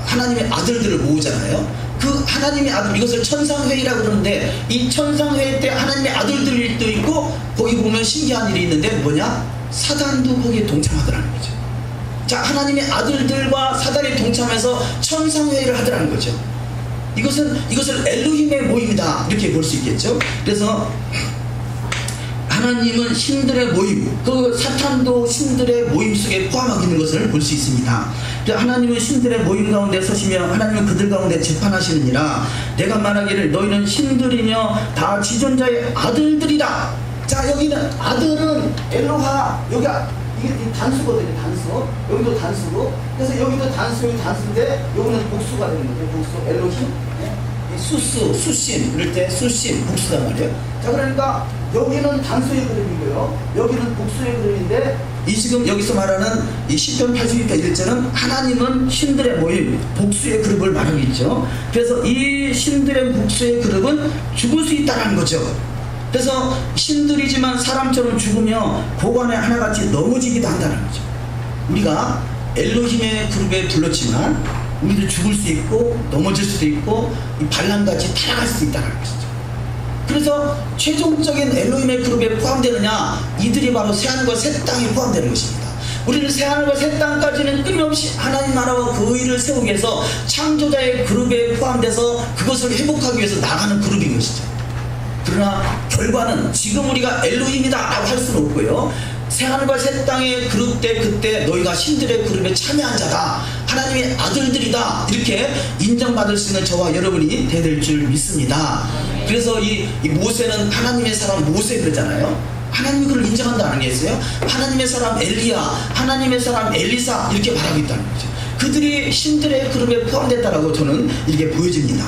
하나님의 아들들을 모으잖아요. 그 하나님의 아들, 이것을 천상회의라고 그러는데, 이 천상회의 때 하나님의 아들들도 있고, 거기 보면 신기한 일이 있는데 뭐냐? 사단도 거기에 동참하더라는 거죠. 자, 하나님의 아들들과 사단이 동참해서 천상회의를 하더라는 거죠. 이것을 엘로힘의 모임이다, 이렇게 볼 수 있겠죠. 그래서 하나님은 신들의 모임, 그 사탄도 신들의 모임 속에 포함하고 있는 것을 볼 수 있습니다. 하나님은 신들의 모임 가운데 서시며 하나님은 그들 가운데 재판하시느니라. 내가 말하기를 너희는 신들이며 다 지존자의 아들들이라. 자, 여기는 아들은 엘로하, 여기가 이게 단수거든요. 단수. 여기도 단수고, 그래서 여기도 단수, 여기 단수인데 여기는 복수가 되는 거죠. 복수, 엘로힘. 수신, 그럴 때 수신, 복수단 말이에요. 자, 그러니까 여기는 단수의 그림이고요, 여기는 복수의 그림인데, 이 지금 여기서 말하는 이 시편 82편 1절은 하나님은 신들의 모임, 복수의 그룹을 말하고 있죠. 그래서 이 신들의 복수의 그룹은 죽을 수 있다는 거죠. 그래서 신들이지만 사람처럼 죽으며 고관에 하나같이 넘어지기도 한다는 거죠. 우리가 엘로힘의 그룹에 불렀지만 우리도 죽을 수 있고 넘어질 수도 있고 발람같이 타락할 수도 있다는 것이죠. 그래서 최종적인 엘로힘의 그룹에 포함되느냐, 이들이 바로 새하늘과 새 땅에 포함되는 것입니다. 우리는 새하늘과 새 땅까지는 끊임없이 하나님 나라와 그 의를 세우기 위해서 창조자의 그룹에 포함돼서 그것을 회복하기 위해서 나가는 그룹인 것이죠. 그러나 결과는 지금 우리가 엘로힘이다 라고 할 수는 없고요, 새하늘과 새 땅의 그룹 때 그때 너희가 신들의 그룹에 참여한 자다, 하나님의 아들들이다, 이렇게 인정받을 수 있는 저와 여러분이 되될 줄 믿습니다. 그래서 이 모세는 하나님의 사람 모세 그러잖아요. 하나님이 그를 인정한다는 게 있어요. 하나님의 사람 엘리야, 하나님의 사람 엘리사, 이렇게 말하고 있다는 거죠. 그들이 신들의 그룹에 포함됐다라고 저는 이렇게 보여집니다.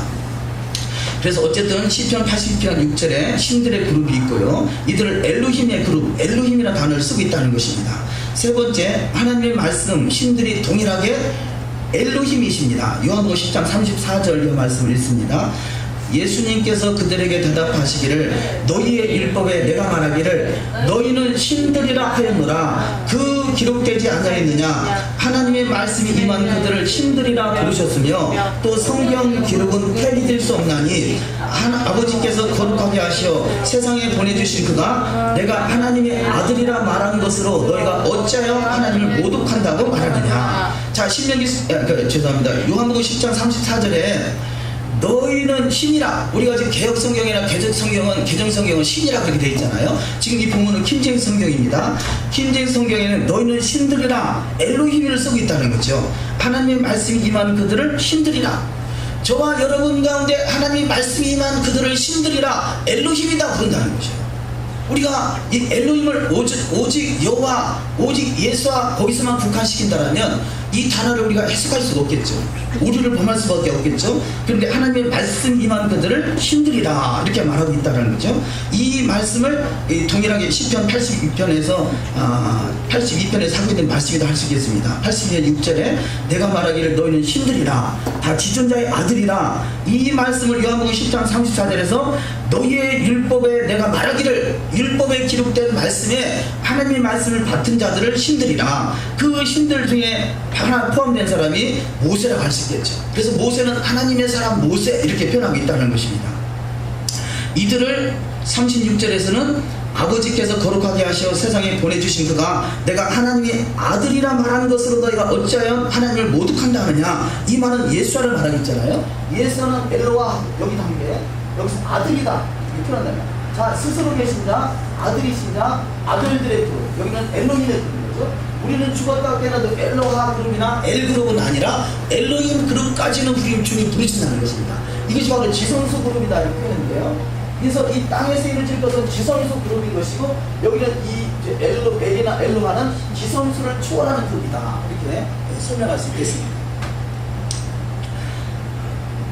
그래서 어쨌든 시편 82편 6절에 신들의 그룹이 있고요, 이들을 엘로힘의 그룹, 엘로힘이라는 단어를 쓰고 있다는 것입니다. 세 번째, 하나님의 말씀, 신들이 동일하게 엘로힘이십니다. 요한복음 10장 34절 말씀을 읽습니다. 예수님께서 그들에게 대답하시기를 너희의 율법에 내가 말하기를 너희는 신들이라 하였노라. 그 기록되지 않아있느냐? 하나님의 말씀이 임한 그들을 신들이라 부르셨으며 또 성경 기록은 폐기될 수 없나니 아버지께서 거룩하게 하시어 세상에 보내주신 그가 내가 하나님의 아들이라 말한 것으로 너희가 어찌하여 하나님을 모독한다고 말하느냐. 자, 죄송합니다. 요한복음 10장 34절에 너희는 신이라, 우리가 지금 개혁 성경이나 개정 성경은 신이라 그렇게 되어 있잖아요. 지금 이 본문은 킹제임스 성경입니다. 킹제임스 성경에는 너희는 신들이라 엘로힘을 쓰고 있다는 거죠. 하나님의 말씀이 임한 그들을 신들이라. 저와 여러분 가운데 하나님의 말씀이 임한 그들을 신들이라 엘로힘이다 부른다는 거죠. 우리가 이 엘로힘을 오직 여호와, 오직 예수와 거기서만 국한시킨다라면 이 단어를 우리가 해석할 수가 없겠죠. 오류를 범할 수밖에 없겠죠. 그런데 하나님의 말씀 임한 그들을 신들이라 이렇게 말하고 있다는 거죠. 이 말씀을 동일하게 시편 82편에서 하고 있는 말씀이다 할 수 있겠습니다. 82편 6절에 내가 말하기를 너희는 신들이라, 다 지존자의 아들이라. 이 말씀을 요한복음 10장 34절에서 너희의 율법에 내가 말하기를, 율법에 기록된 말씀에 하나님의 말씀을 받은 자들을 신들이라. 그 신들 중에 하나 포함된 사람이 모세라고 할 수 있겠죠. 그래서 모세는 하나님의 사람 모세 이렇게 표현하고 있다는 것입니다. 이들을 36절에서는 아버지께서 거룩하게 하시어 세상에 보내주신 그가 내가 하나님의 아들이라 말하는 것으로 너희가 어찌하여 하나님을 모독한다 하느냐. 이 말은 예수를 말하겠잖아요. 예수는 엘로와 여기 단계 여기서 아들이다 이렇게 표현한다면, 자 스스로 계신 자, 아들이신 자, 아들들의 그룹, 여기는 엘로힘의 그룹이죠. 우리는 죽었다 깨어나도 엘로하 그룹이나 엘 그룹은 아니라 엘로힘 그룹까지는 우리 주님 부르신다는 것입니다. 이것이 바로 지성소 그룹이다 이렇게 표현인데요. 그래서 이 땅에서 이루어질 것은 지성소 그룹인 것이고, 여기는 이 엘로, 엘이나 엘로하는 지성소를 초월하는 그룹이다 이렇게 설명할 수 있겠습니다.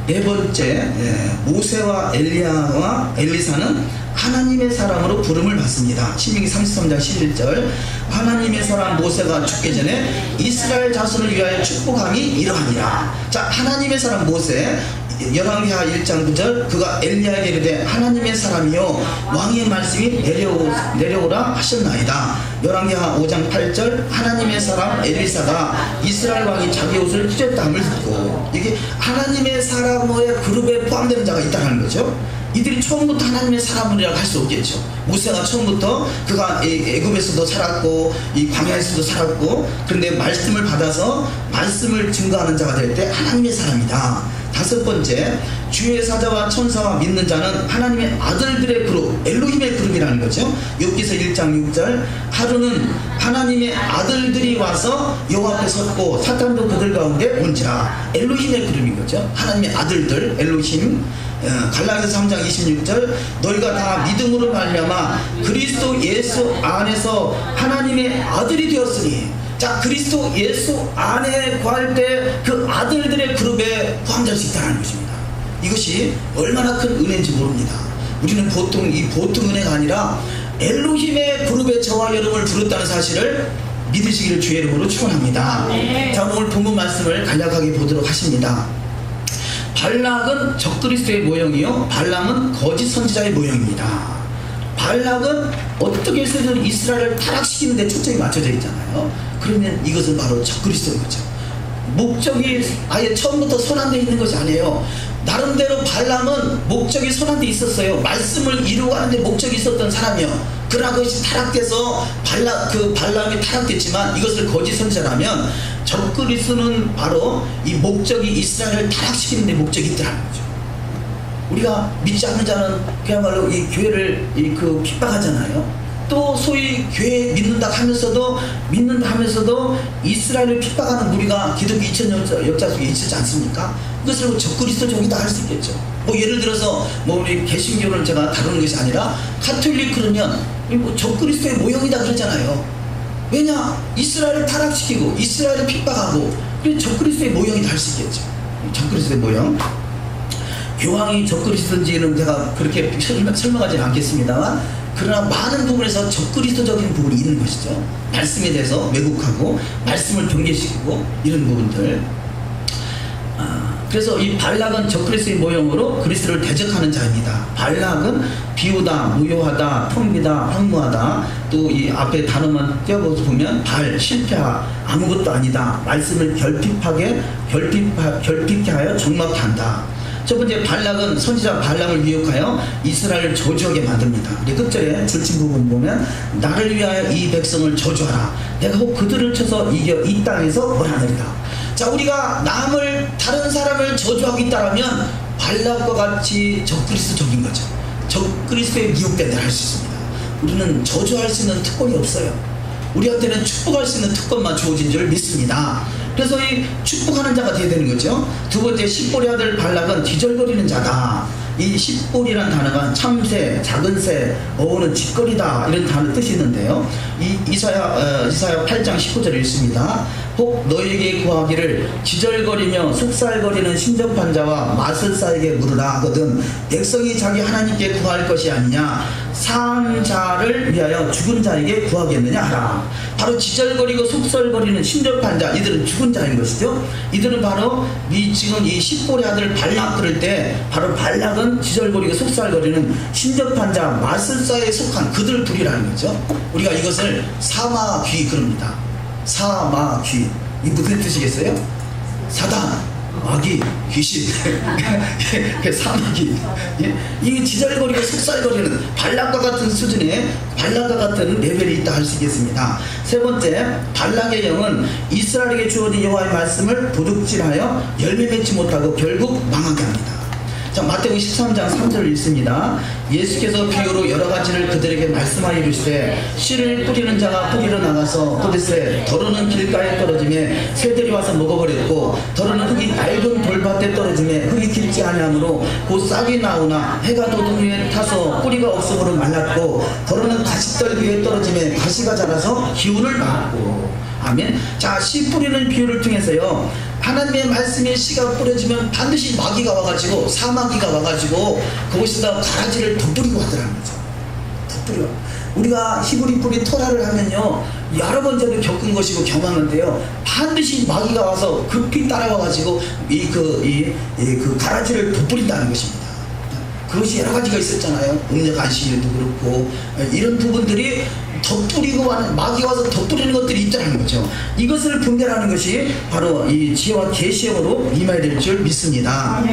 네 번째, 모세와 엘리야와 엘리사는 하나님의 사람으로 부름을 받습니다. 신명기 33장 11절, 하나님의 사람 모세가 죽기 전에 이스라엘 자손을 위하여 축복함이 이러하니라. 자, 하나님의 사람 모세, 열왕기하 1장 9절, 그가 엘리야에게 이르되 하나님의 사람이요 왕의 말씀이 내려오라 하셨나이다. 열왕기하 5장 8절, 하나님의 사람 엘리사가 이스라엘 왕이 자기 옷을 찢었다함을 듣고, 이게 하나님의 사람의 그룹에 포함되는 자가 있다는 거죠. 이들이 처음부터 하나님의 사람이라고 할 수 없겠죠. 모세가 처음부터 그가 애굽에서도 살았고 이 광야에서도 살았고, 그런데 말씀을 받아서 말씀을 증거하는 자가 될 때 하나님의 사람이다. 다섯 번째, 주의 사자와 천사와 믿는 자는 하나님의 아들들의 그룹, 엘로힘의 그룹이라는 거죠. 욥기서 1장 6절, 하루는 하나님의 아들들이 와서 여호와 앞에 섰고 사탄도 그들 가운데 온지라. 엘로힘의 그룹인 거죠. 하나님의 아들들, 엘로힘. 갈라디아서 3장 26절, 너희가 다 믿음으로 말미암아 그리스도 예수 안에서 하나님의 아들이 되었으니. 자, 그리스도 예수 안에 거할 때 그 아들들의 그룹에 포함될 수 있다는 것입니다. 이것이 얼마나 큰 은혜인지 모릅니다. 우리는 보통 은혜가 아니라 엘로힘의 그룹에 저와 여러분을 부르었다는 사실을 믿으시기를 주의 이름으로 축원합니다. 자, 오늘 본문 말씀을 간략하게 보도록 하십니다. 발락은 적그리스도의 모형이요 발람은 거짓 선지자의 모형입니다. 발락은 어떻게 해서든 이스라엘을 타락시키는 데 초점이 맞춰져 있잖아요. 그러면 이것은 바로 적그리스도인 거죠. 목적이 아예 처음부터 선한데 있는 것이 아니에요. 나름대로 발람은 목적이 선한데 있었어요. 말씀을 이루고 하는데 목적이 있었던 사람이요. 그러나 그것이 타락돼서 발람이 타락됐지만 이것을 거짓 선지자라면, 적그리스도는 바로 이 목적이 이스라엘을 타락시키는 데 목적이 있더라는 거죠. 우리가 믿지 않는 자는 그야말로 이 교회를 핍박하잖아요. 또 소위 교회 믿는다 하면서도 이스라엘을 핍박하는 무리가 기독교 2000년 역사 속에 있지 않습니까? 그것을 적그리스도적이다 할 수 있겠죠. 예를 들어서 우리 개신교를 제가 다루는 것이 아니라 가톨릭 그러면 적그리스도의 모형이다 그러잖아요. 왜냐? 이스라엘을 타락시키고 이스라엘을 핍박하고, 그래서 적그리스도의 모형이다 할 수 있겠죠. 적그리스도의 모형. 교황이 적그리스도인지는 제가 그렇게 설명하지는 않겠습니다만, 그러나 많은 부분에서 적그리스도적인 부분이 있는 것이죠. 말씀에 대해서 왜곡하고 말씀을 경계시키고 이런 부분들. 그래서 이 발락은 적그리스도의 모형으로 그리스도를 대적하는 자입니다. 발락은 비우다, 무효하다, 텅비다, 황무하다. 또 이 앞에 단어만 떼어보서 보면 실패하, 아무것도 아니다, 말씀을 결핍하게 하여 적막케 한다. 첫 번째, 발락은 선지자 발람을 미혹하여 이스라엘을 저주하게 만듭니다. 우리 끝절에 줄친 부분 보면 나를 위하여 이 백성을 저주하라. 내가 혹 그들을 쳐서 이겨 이 땅에서 몰아내리라. 자, 우리가 다른 사람을 저주하고 있다면 발락과 같이 적그리스도적인 거죠. 적그리스도에 미혹된 데를 할 수 있습니다. 우리는 저주할 수 있는 특권이 없어요. 우리한테는 축복할 수 있는 특권만 주어진 줄 믿습니다. 그래서 이 축복하는 자가 되어야 되는 거죠. 두 번째, 십볼의 아들 발락은 기절거리는 자다. 이 십볼이라는 단어가 참새, 작은 새, 어우는 짓거리다, 이런 단어 뜻이 있는데요. 이사야 8장 19절에 있습니다. 혹 너에게 구하기를 기절거리며 속살거리는 신접한 자와 마술사에게 물으라 하거든 백성이 자기 하나님께 구할 것이 아니냐, 사한 자를 위하여 죽은 자에게 구하겠느냐 하라. 바로 기절거리고 속살거리는 신접한 자, 이들은 죽은 자인 것이죠. 이들은 바로 지금 이 십볼의 아들 발락 그럴 때 바로 발락은 기절거리고 속살거리는 신접한 자, 마술사에 속한 그들 둘이라는 거죠. 우리가 이것을 사마귀 그럽니다. 사마귀. 이 무슨 뜻이겠어요? 사단. 마귀, 귀신, 사마귀, 이게 지잘거리고 속살거리는 발락과 같은 수준의 발락과 같은 레벨이 있다 할 수 있겠습니다. 세 번째, 발락의 영은 이스라엘에게 주어진 여호와의 말씀을 도둑질하여 열매 맺지 못하고 결국 망하게 합니다. 자, 마태복음 13장 3절을 읽습니다. 예수께서 비유로 여러 가지를 그들에게 말씀하여 이르시되 씨를 뿌리는 자가 뿌리러 나가서 뿌리세 더러는 길가에 떨어지매 새들이 와서 먹어버렸고 더러는 흙이 맑은 돌밭에 떨어지매 흙이 깊지 아니하므로 곧 싹이 나오나 해가 돋은 후에 타서 뿌리가 없으므로 말랐고 더러는 가시떨 위에 떨어지매 가시가 자라서 기운을 받고. 아멘. 자, 씨 뿌리는 비유를 통해서요, 하나님의 말씀에 씨가 뿌려지면 반드시 마귀가 와가지고 사마귀가 와가지고 그것에다 가라지를 덧뿌리고 하더라는 거죠. 덧뿌려. 우리가 히브리 뿌리 토라를 하면요, 여러 번 전에 겪은 것이고 경험하는데요, 반드시 마귀가 와서 급히 따라와가지고 그 가라지를 덧뿌린다는 것입니다. 그것이 여러 가지가 있었잖아요. 음력 안식일도 그렇고 이런 부분들이 덧뿌리고 마귀가 와서 덧뿌리는 것들이 있다는 거죠. 이것을 분별하는 것이 바로 이 지혜와 계시형으로 임해야 될 줄 믿습니다.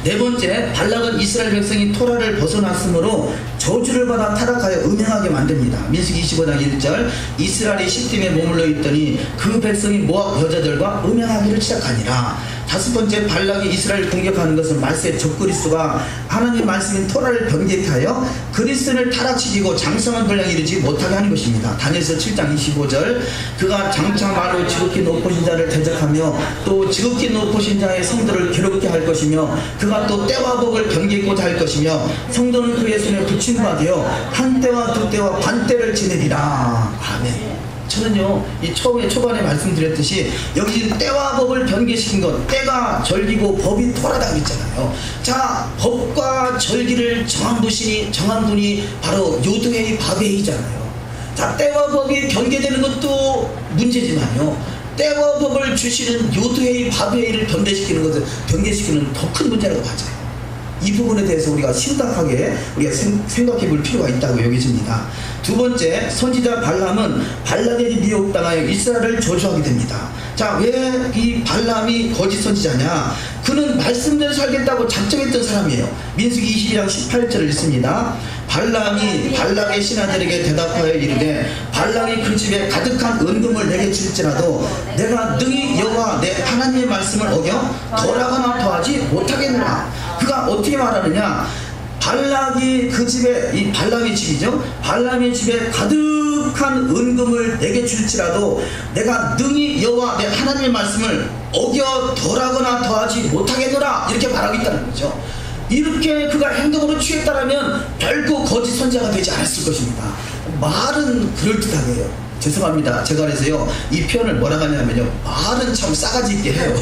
네 번째, 발락은 이스라엘 백성이 토라를 벗어났으므로 저주를 받아 타락하여 음행하게 만듭니다. 민수기 25장 1절, 이스라엘이 시딤에 머물러 있더니 그 백성이 모압 여자들과 음행하기를 시작하니라. 다섯 번째, 발락이 이스라엘을 공격하는 것은 말세 적그리스도가 하나님 말씀인 토라를 변개하여 그리스도를 타락시키고 장성한 분량에 이르지 못하게 하는 것입니다. 다니엘서 7장 25절, 그가 장차 말로 지극히 높으신 자를 대적하며 또 지극히 높으신 자의 성도를 괴롭게 할 것이며 그가 또 때와 법을 변개하고자 할 것이며 성도는 그의 손에 붙임 바 되어 한 때와 두 때와 반 때를 지내리라. 아멘. 저는요, 이 초반에 말씀드렸듯이 여기 때와 법을 변개시킨 것, 때가 절기고 법이 토라다고 했잖아요. 자, 법과 절기를 정한 분이 바로 요드웨이 바베이잖아요. 자, 때와 법이 변개되는 것도 문제지만요, 때와 법을 주시는 요드웨이 바베이를 변개시키는 더 큰 문제라고 봐져요. 이 부분에 대해서 우리가 심각하게 우리가 생각해 볼 필요가 있다고 여겨집니다. 두 번째, 선지자 발람은 발락에게 미혹당하여 이스라엘을 저주하게 됩니다. 자, 왜 이 발람이 거짓 선지자냐? 그는 말씀대로 살겠다고 작정했던 사람이에요. 민수기 22장 18절을 읽습니다. 발람이 발락의 신하들에게 대답하여 이르되 발락이 그 집에 가득한 은금을 내게 줄지라도 내가 능히 여호와 내 하나님의 말씀을 어겨 덜하거나 더하지 못하겠노라. 그가 어떻게 말하느냐? 발락이 그 집에, 이 발람의 집이죠, 발람의 집에 가득한 은금을 내게 줄지라도 내가 능히 여호와 내 하나님의 말씀을 어겨 덜하거나 더하지 못하겠노라, 이렇게 말하고 있다는 거죠. 이렇게 그가 행동으로 취했다라면 결코 거짓 선지자가 되지 않았을 것입니다. 말은 그럴듯하게 해요. 죄송합니다. 제가 그래서요, 이 표현을 뭐라고 하냐면요, 말은 참 싸가지 있게 해요.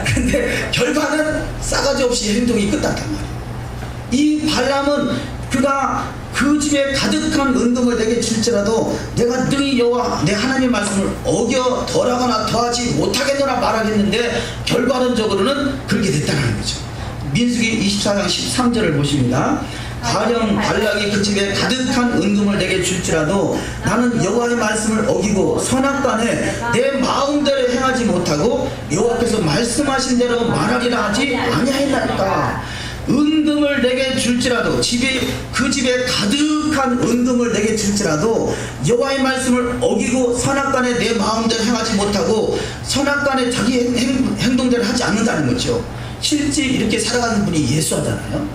근데 결과는 싸가지 없이 행동이 끝났단 말이에요. 이 발람은 그가 그 집에 가득한 은금을 내게 줄지라도 내가 능히 여호와 내 하나님의 말씀을 어겨 덜하거나 더하지 못하겠노라 말하겠는데 결과론적으로는 그렇게 됐다는 거죠. 민수기 24장 13절을 보십니다. 가령 발락이 그 집에 가득한 은금을 내게 줄지라도 나는 여호와의 말씀을 어기고 선악간에 내 마음대로 행하지 못하고 여호와께서 말씀하신 대로 말하리라 하지 아니하였나이까. 은금을 내게 줄지라도 그 집에 가득한 은금을 내게 줄지라도 여호와의 말씀을 어기고 선악간에 내 마음대로 행하지 못하고 선악간에 자기 행동대로 하지 않는다는 거죠. 실제 이렇게 살아가는 분이 예수하잖아요.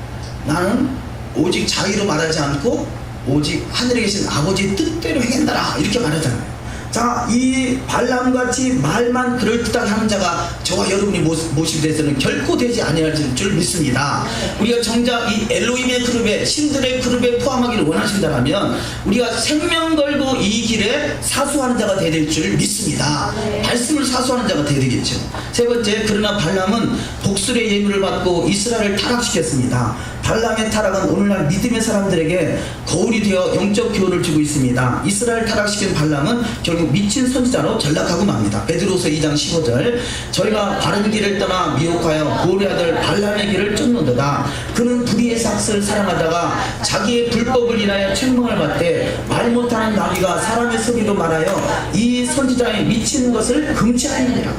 나는 오직 자의로 말하지 않고 오직 하늘에 계신 아버지의 뜻대로 행한다라, 이렇게 말하잖아요. 자, 이 발람같이 말만 그럴듯하게 하는 자가 저와 여러분이 모습에 대해서는 결코 되지 아니할 줄 믿습니다. 우리가 정작 이 엘로힘의 그룹에, 신들의 그룹에 포함하기를 원하신다면 우리가 생명 걸고 이 길에 사수하는 자가 되어야 될 줄 믿습니다. 말씀을 사수하는 자가 되어야 되겠죠. 세 번째, 그러나 발람은 복술의 예물을 받고 이스라엘을 타락시켰습니다. 발람의 타락은 오늘날 믿음의 사람들에게 거울이 되어 영적 교훈을 주고 있습니다. 이스라엘 타락시킨 발람은 결국 미친 선지자로 전락하고 맙니다. 베드로서 2장 15절, 저희가 바른 길을 떠나 미혹하여 고레 아들 발람의 길을 쫓는도다. 그는 불의의 삭슬을 사랑하다가 자기의 불법을 인하여 책망을 받되 말 못하는 나귀가 사람의 소리로 말하여 이 선지자의 미친 것을 금치하느니라.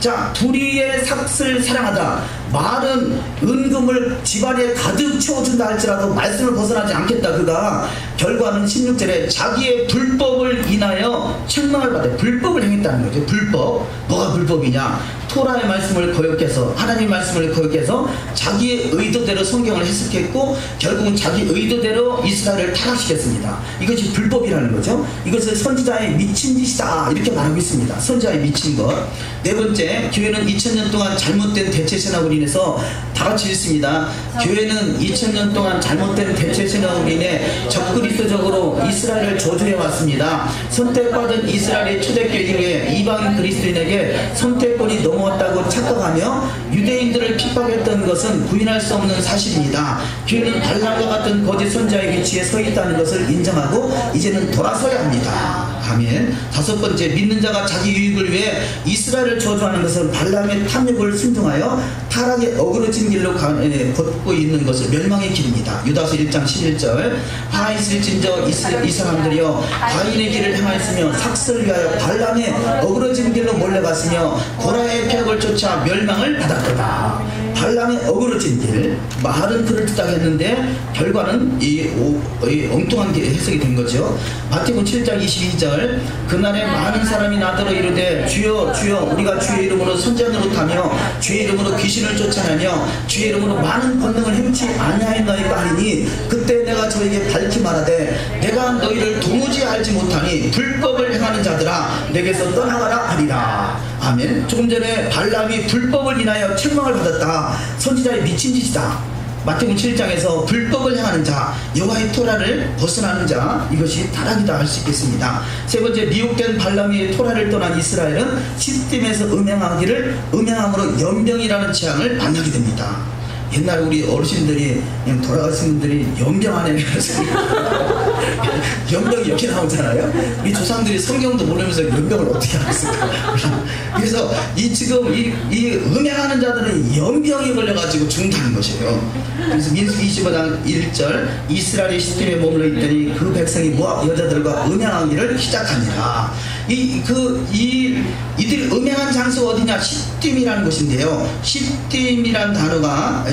자, 불의의 삭슬 사랑하다. 말은 은금을 집안에 가득 채워준다 할지라도 말씀을 벗어나지 않겠다. 그가 결과는 16절에 자기의 불법을 인하여 책망을 받아 불법을 행했다는 거죠. 불법. 뭐가 불법이냐? 토라의 말씀을 거역해서, 하나님 말씀을 거역해서 자기의 의도대로 성경을 해석했고 결국은 자기 의도대로 이스라엘을 타락시켰습니다. 이것이 불법이라는 거죠. 이것을 선지자의 미친 짓이다 이렇게 말하고 있습니다. 선지자의 미친 것. 네 번째, 교회는 2000년 동안 잘못된 대체 신학으로 인해서 다 같이 읽습니다. 교회는 2000년 동안 잘못된 대체 신학으로 인해 적그리스도적으로 이스라엘을 저주해 왔습니다. 선택받은 이스라엘의 초대교회 이후에 이방인 그리스도인에게 선택권이 넘어왔다고 착각하며 유대인들을 핍박했던 것은 부인할 수 없는 사실입니다. 교회는 발람과 같은 거짓 선지자의 위치에 서 있다는 것을 인정하고 이제는 돌아서야 합니다. 아멘. 다섯 번째, 믿는 자가 자기 유익을 위해 이스라엘을 저주하는 것은 발람의 탐욕을 순종하여 타락에 어그러진 길로 걷고 있는 것을 멸망의 길입니다. 유다서 1장 11절 화 있을진저 이 사람들이여 가인의 길을 행하였으며 삭슬을 위하여 발람의 어그러진 길로 몰려갔으며 고라의 폐역을 쫓아 멸망을 받았도다. 발람의 어그러진 길, 말은 그럴듯하게 했는데 결과는 이 엉뚱한 게 해석이 된 거죠. 마태복음 7장 22절 그날에 많은 사람이 나더러 이르되 주여 주여 우리가 주의 이름으로 선지자 노릇하며 주의 이름으로 귀신을 쫓아내며 주의 이름으로 많은 권능을 행치 아니하였나이까 하리니 그때 내가 저에게 밝히 말하되 내가 너희를 도무지 알지 못하니 불법을 행하는 자들아 내게서 떠나가라 하리라. 아멘. 조금 전에 발람이 불법을 인하여 책망을 받았다. 선지자의 미친 짓이다. 마태복음 7장에서 불법을 행하는 자, 여호와의 토라를 벗어나는 자, 이것이 타락이다 할 수 있겠습니다. 세 번째, 미혹된 발람이 토라를 떠난 이스라엘은 시딤에서 음행함으로 연병이라는 재앙을 만나게 됩니다. 옛날 우리 어르신들이 그냥 돌아가신 분들이 연병하네 그래서 연병이 이렇게 나오잖아요. 우리 조상들이 성경도 모르면서 연병을 어떻게 하겠습니까? 그래서 지금 이 음행하는 자들은 연병이 걸려가지고 죽는다는 것이에요. 그래서 민수기 25장 1절 이스라엘이 시딤에 머물러 있더니 그 백성이 모압 여자들과 음행하기를 시작하니라. 이들이 음행한 장소가 어디냐? 시딤이라는 곳인데요. 시딤이라는 단어가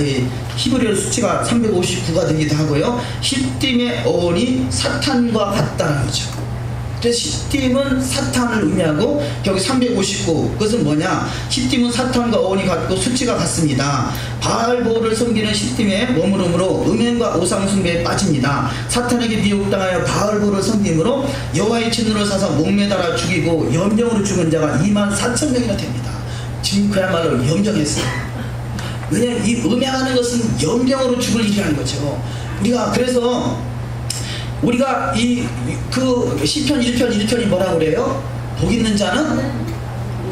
히브리어 수치가 359가 되기도 하고요. 시딤의 어원이 사탄과 같다는 거죠. 그래서 시딤은 사탄을 의미하고 여기 359 그것은 뭐냐? 시딤은 사탄과 어원이 같고 수치가 같습니다. 바알보를 섬기는 시딤에 머무름으로 음행과 오상숭배에 빠집니다. 사탄에게 미혹당하여 바알보를 섬김으로 여호와의 진노를 사서 목매달아 죽이고 연병으로 죽은 자가 24,000명이나 됩니다. 지금 그야말로 연병했어요. 왜냐하면 이 음행하는 것은 연병으로 죽을 일이라는 거죠. 우리가 그 시편 1편이 뭐라고 그래요? 복 있는 자는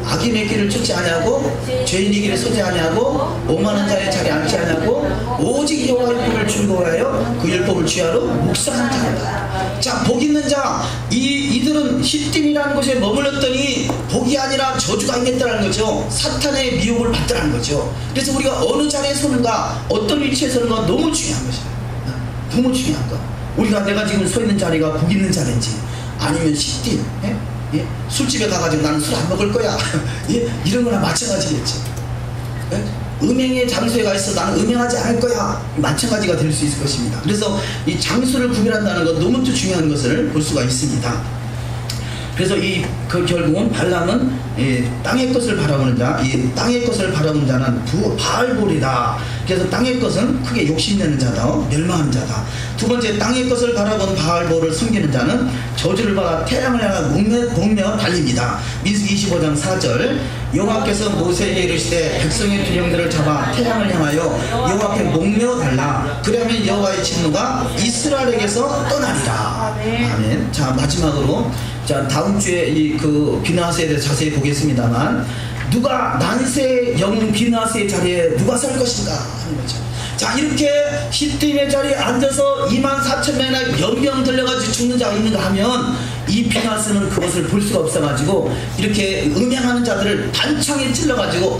악인의 길을 쫓지 아니하고 죄인의 길에 서지 아니하고 오만한 자의 자리에 앉지 아니하고 오직 여호와의 율법을 즐거워하여 그 율법을 취하러 묵상하는 자다. 자, 복 있는 자, 이들은 시딤이라는 곳에 머물렀더니 복이 아니라 저주가 있겠다는 거죠. 사탄의 미혹을 받더라는 거죠. 그래서 우리가 어느 자리에 서는가, 어떤 위치에 서는가 너무 중요한 것이에요. 너무 중요한 거. 우리가 내가 지금 서 있는 자리가 복 있는 자리인지 아니면 시딤, 예? 술집에 가가지고 나는 술 안 먹을 거야. 예? 이런 거나 마찬가지겠지. 예? 음행의 장소에 가 있어 나는 음행하지 않을 거야. 마찬가지가 될 수 있을 것입니다. 그래서 이 장소를 구별한다는 것 너무 또 중요한 것을 볼 수가 있습니다. 그래서 결국은 발람은 땅의 것을 바라보는 자, 이 땅의 것을 바라보는 자는 바알볼이다. 그래서 땅의 것은 크게 욕심내는 자다, 멸망하는 자다. 두 번째, 땅의 것을 바라본 바알볼을 섬기는 자는 저주를 받아 태양을 향해 목며 달립니다. 민수기 25장 4절 여호와께서 모세에게 이르시되 백성의 두령들을 잡아 태양을 향하여 여호와께 목며 달라. 그러면 여호와의 진노가 이스라엘에게서 떠나리라. 아멘. 자, 마지막으로 다음 주에 그 비나스에 대해서 자세히 보겠습니다만, 누가 난세 영웅 비나스의 자리에 누가 설 것인가 하는 거죠. 자, 이렇게 시딤의 자리에 앉아서 24,000명이나 연병 들려가지고 죽는 자가 있는가 하면 이 비나스는 그것을 볼 수가 없어가지고 이렇게 음행하는 자들을 단창에 찔러가지고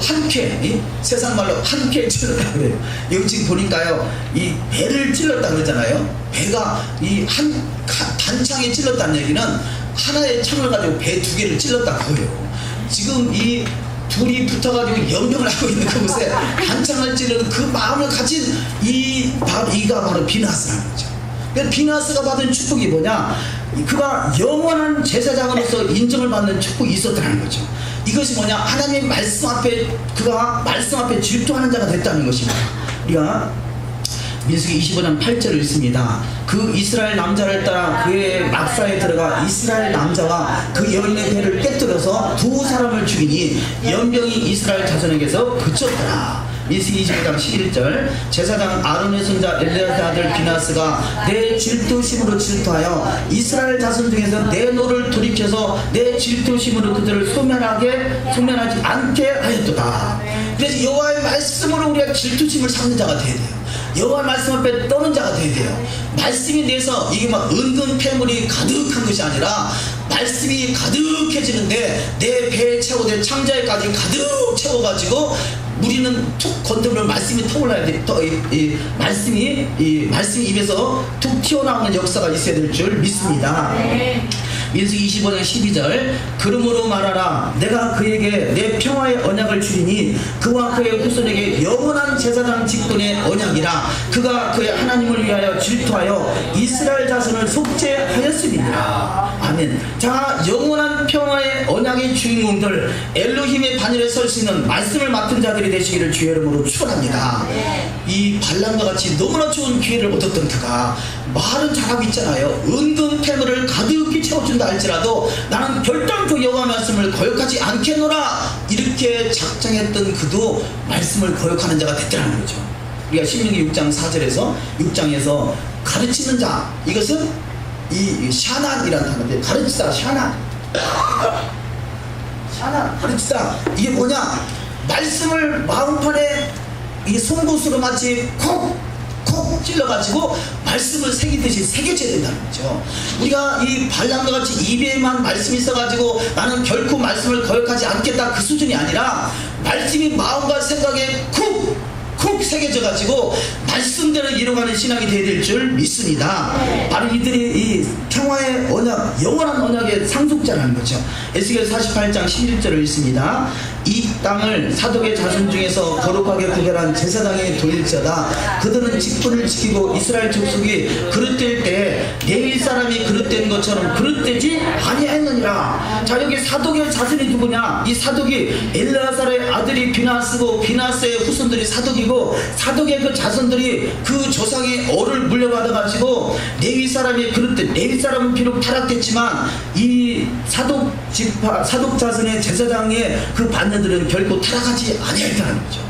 세상 말로 한 쾌에 찔렀다 그래요. 여기 지금 보니까요, 이 배를 찔렀다 그러잖아요. 배가 단창에 찔렀다는 얘기는 하나의 창을 가지고 배 2개를 찔렀다 그거예요. 지금 둘이 붙어가지고 연병을 하고 있는 그곳에 한창을 찌르는 그 마음을 가진 이가 바로 비나스라는 거죠. 그러니까 비나스가 받은 축복이 뭐냐? 그가 영원한 제사장으로서 인정을 받는 축복이 있었다는 거죠. 이것이 뭐냐? 하나님의 말씀 앞에 그가 말씀 앞에 질투하는 자가 됐다는 것입니다. 우리가 민수기 25장 8절을 읽습니다. 그 이스라엘 남자를 따라 그의 막사에 들어가 이스라엘 남자와 그 여인의 배를 깨뜨려서 두 사람을 죽이니 연병이 이스라엘 자손에게서 그쳤더라. 민수기 25장 11절 제사장 아론의 손자 엘리야의 아들 비나스가 내 질투심으로 질투하여 이스라엘 자손 중에서 내 노를 돌이켜서 내 질투심으로 그들을 소멸하지 않게 하였도다. 그래서 여호와의 말씀으로 우리가 질투심을 삼는 자가 되어야 돼요. 여호와 말씀 앞에 떠는 자가 되어야 돼요. 말씀에 대해서 이게 막 은근 폐물이 가득한 것이 아니라 말씀이 가득해지는데 내 배에 채워 내 창자에까지 가득 채워가지고 우리는 툭 건드면 말씀이 터올라야 돼. 말씀이 입에서 툭 튀어나오는 역사가 있어야 될 줄 믿습니다. 민수기 25장 12절 그러므로 말하라 내가 그에게 내 평화의 언약을 주리니 그와 그의 후손에게 영원한 제사장 직분의 언약이라 그가 그의 하나님을 위하여 질투하여 이스라엘 자손을 속죄하였음이니라. 아멘. 자, 영원한 평화의 언약의 주인공들 엘로힘의 반열에 설 수 있는 말씀을 맡은 자들이 되시기를 주의 이름으로 축원합니다. 이 발람과 같이 너무나 좋은 기회를 얻었던 그가 말은 잘하고 있잖아요. 은근 폐물을 가득히 채워준다 할지라도 나는 결단코 여호와 말씀을 거역하지 않겠노라 이렇게 작정했던 그도 말씀을 거역하는 자가 됐다는 거죠. 우리가 신명기 6장 4절에서 6장에서 가르치는 자, 이것은 이 샤난이라는 단어인데 가르치다 샤난 가르치다 이게 뭐냐? 말씀을 마음판에 이 송곳으로 마치 콕 찔러가지고 말씀을 새기듯이 새겨져야 된다는 거죠. 우리가 이 발람과 같이 입에만 말씀이 있어가지고 나는 결코 말씀을 거역하지 않겠다 그 수준이 아니라 말씀이 마음과 생각에 쿡 새겨져가지고 말씀대로 이루어가는 신앙이 되어야 될 줄 믿습니다. 바로 이들이 이 평화의 언약, 영원한 언약의 상속자라는 거죠. 에스겔 48장 11절을 읽습니다. 이 땅을 사독의 자손 중에서 거룩하게 구별한 제사장의 도일자다. 그들은 직분을 지키고 이스라엘 족속이 그릇될 때 레위 사람이 그릇된 것처럼 그릇되지 아니하였느니라. 자, 여기 사독의 자손이 누구냐? 이 사독이 엘르아살의 아들이 비나스고 비나스의 후손들이 사독이고 사독의 그 자손들이 그 조상의 얼을 물려받아가지고 레위 사람이 그릇된, 레위 사람은 비록 타락됐지만 이 사독 자손의 제사장의 그 반대들은 결코 타락하지 아니했다는 거죠.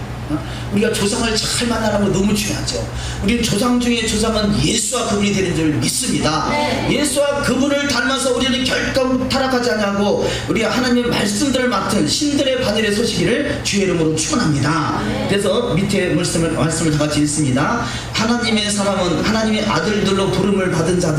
우리가 조상을 잘 만나는 거 너무 중요하죠. 우리 조상 중에 조상은 예수와 그분이 되는 줄 믿습니다. 예수와 그분을 닮아서 우리는 결코 타락하지 않냐고 우리 하나님의 말씀들을 맡은 신들의 반열에 서시기를 주의 이름으로 축원합니다. 그래서 밑에 말씀을 다 같이 읽습니다. 하나님의 사람은 하나님의 아들들로 부름을 받은 자들